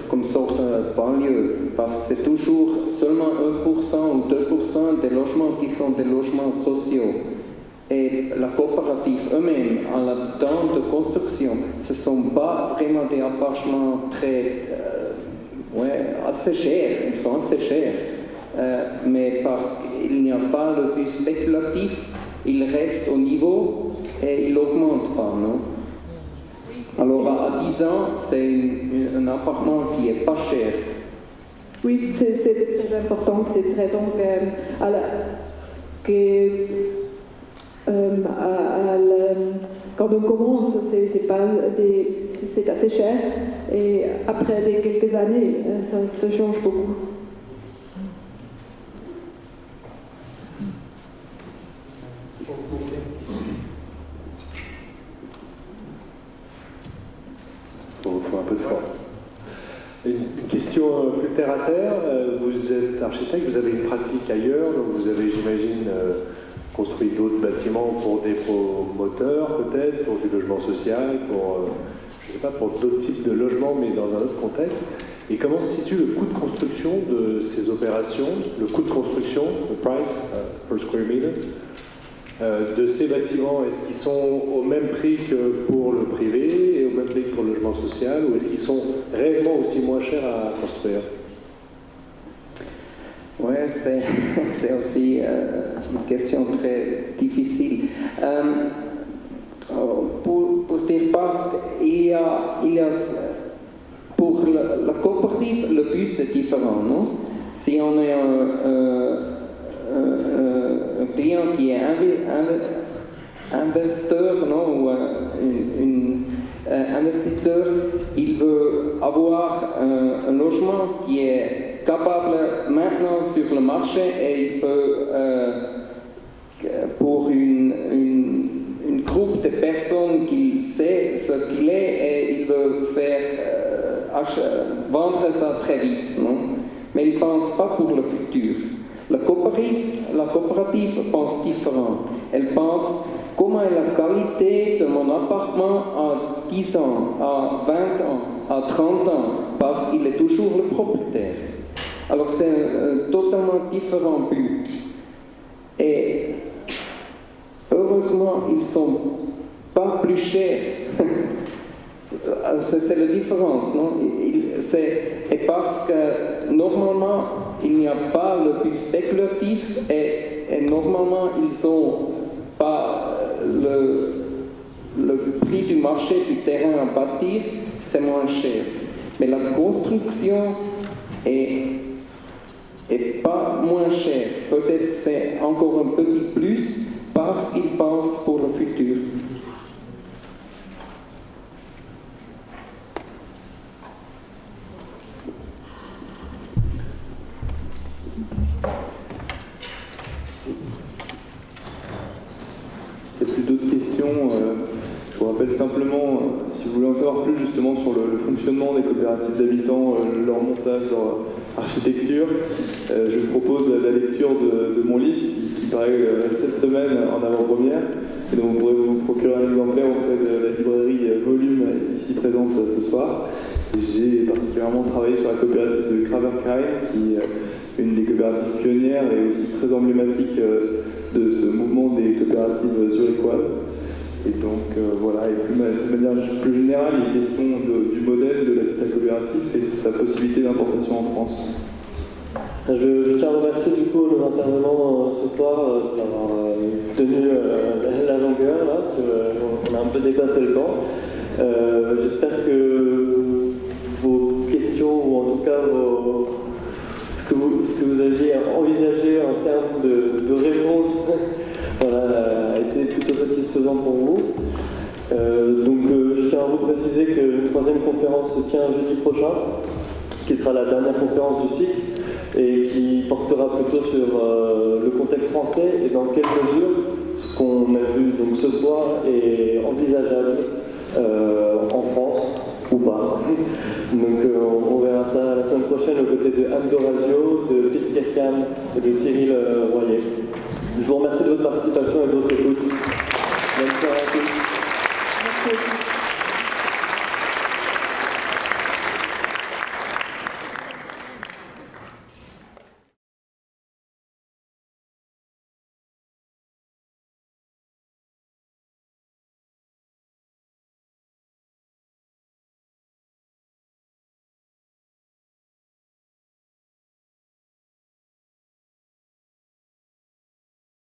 comme sorte de banlieue, parce que c'est toujours seulement 1% ou 2% des logements qui sont des logements sociaux. Et la coopérative eux-mêmes, en la temps de construction, ce ne sont pas vraiment des appartements assez chers, ils sont assez chers. Mais parce qu'il n'y a pas le but spéculatif, il reste au niveau et il n'augmente pas, non? Alors à 10 ans, c'est un appartement qui n'est pas cher. Oui, c'est très important, c'est 13 ans quand on commence, c'est assez cher et après quelques années, ça change beaucoup. Faut un peu de force. Une question plus terre à terre. Vous êtes architecte, vous avez une pratique ailleurs, donc vous avez, j'imagine, construit d'autres bâtiments pour des promoteurs, peut-être, pour du logement social, pour, je sais pas, pour d'autres types de logements, mais dans un autre contexte. Et comment se situe le coût de construction de ces opérations, le coût de construction, le price per square meter, de ces bâtiments? Est-ce qu'ils sont au même prix que pour le privé et au même prix que pour le logement social, ou est-ce qu'ils sont réellement aussi moins chers à construire? Oui, c'est aussi une question très difficile. Pour dire parce qu'il y a pour la coopérative, le but c'est différent, non? Si on est un client qui est investisseur, non, ou un investisseur, il veut avoir un logement qui est capable maintenant sur le marché et il peut, pour une groupe de personnes qui sait ce qu'il est, et il veut faire vendre ça très vite, non? Mais il ne pense pas pour le futur. La coopérative pense différent. Elle pense comment est la qualité de mon appartement à 10 ans, à 20 ans, à 30 ans, parce qu'il est toujours le propriétaire. Alors c'est un totalement différent but. Et heureusement, ils ne sont pas plus chers. C'est la différence, non? Et parce que normalement, il n'y a pas le but spéculatif et normalement, ils n'ont pas le prix du marché du terrain à bâtir, c'est moins cher. Mais la construction est pas moins chère. Peut-être c'est encore un petit plus parce qu'ils pensent pour le futur. Je vous rappelle simplement, si vous voulez en savoir plus justement sur le fonctionnement des coopératives d'habitants, leur montage, leur architecture, je vous propose la lecture de mon livre qui paraît cette semaine en avant-première, et donc vous pourrez vous procurer un exemplaire auprès de la librairie Volume ici présente ce soir. J'ai particulièrement travaillé sur la coopérative de Kraverkrein, qui est une des coopératives pionnières et aussi très emblématique de ce mouvement des coopératives zurichoises. Et donc voilà, et de manière plus générale, il est question du modèle de l'habitat coopératif et de sa possibilité d'importation en France. Je tiens à remercier du coup nos intervenants ce soir d'avoir tenu la longueur, là, on a un peu dépassé le temps. J'espère que vos questions, ou en tout cas ce que vous aviez envisagé en termes de réponse, voilà, a été plutôt satisfaisant pour vous. Je tiens à vous préciser que une troisième conférence se tient jeudi prochain, qui sera la dernière conférence du cycle, et qui portera plutôt sur le contexte français et dans quelle mesure ce qu'on a vu donc ce soir est envisageable en France ou pas. Donc on verra ça la semaine prochaine aux côtés de Anne Dorazio, de Pete Kirkham et de Cyril Royer. Je vous remercie de votre participation et de votre écoute.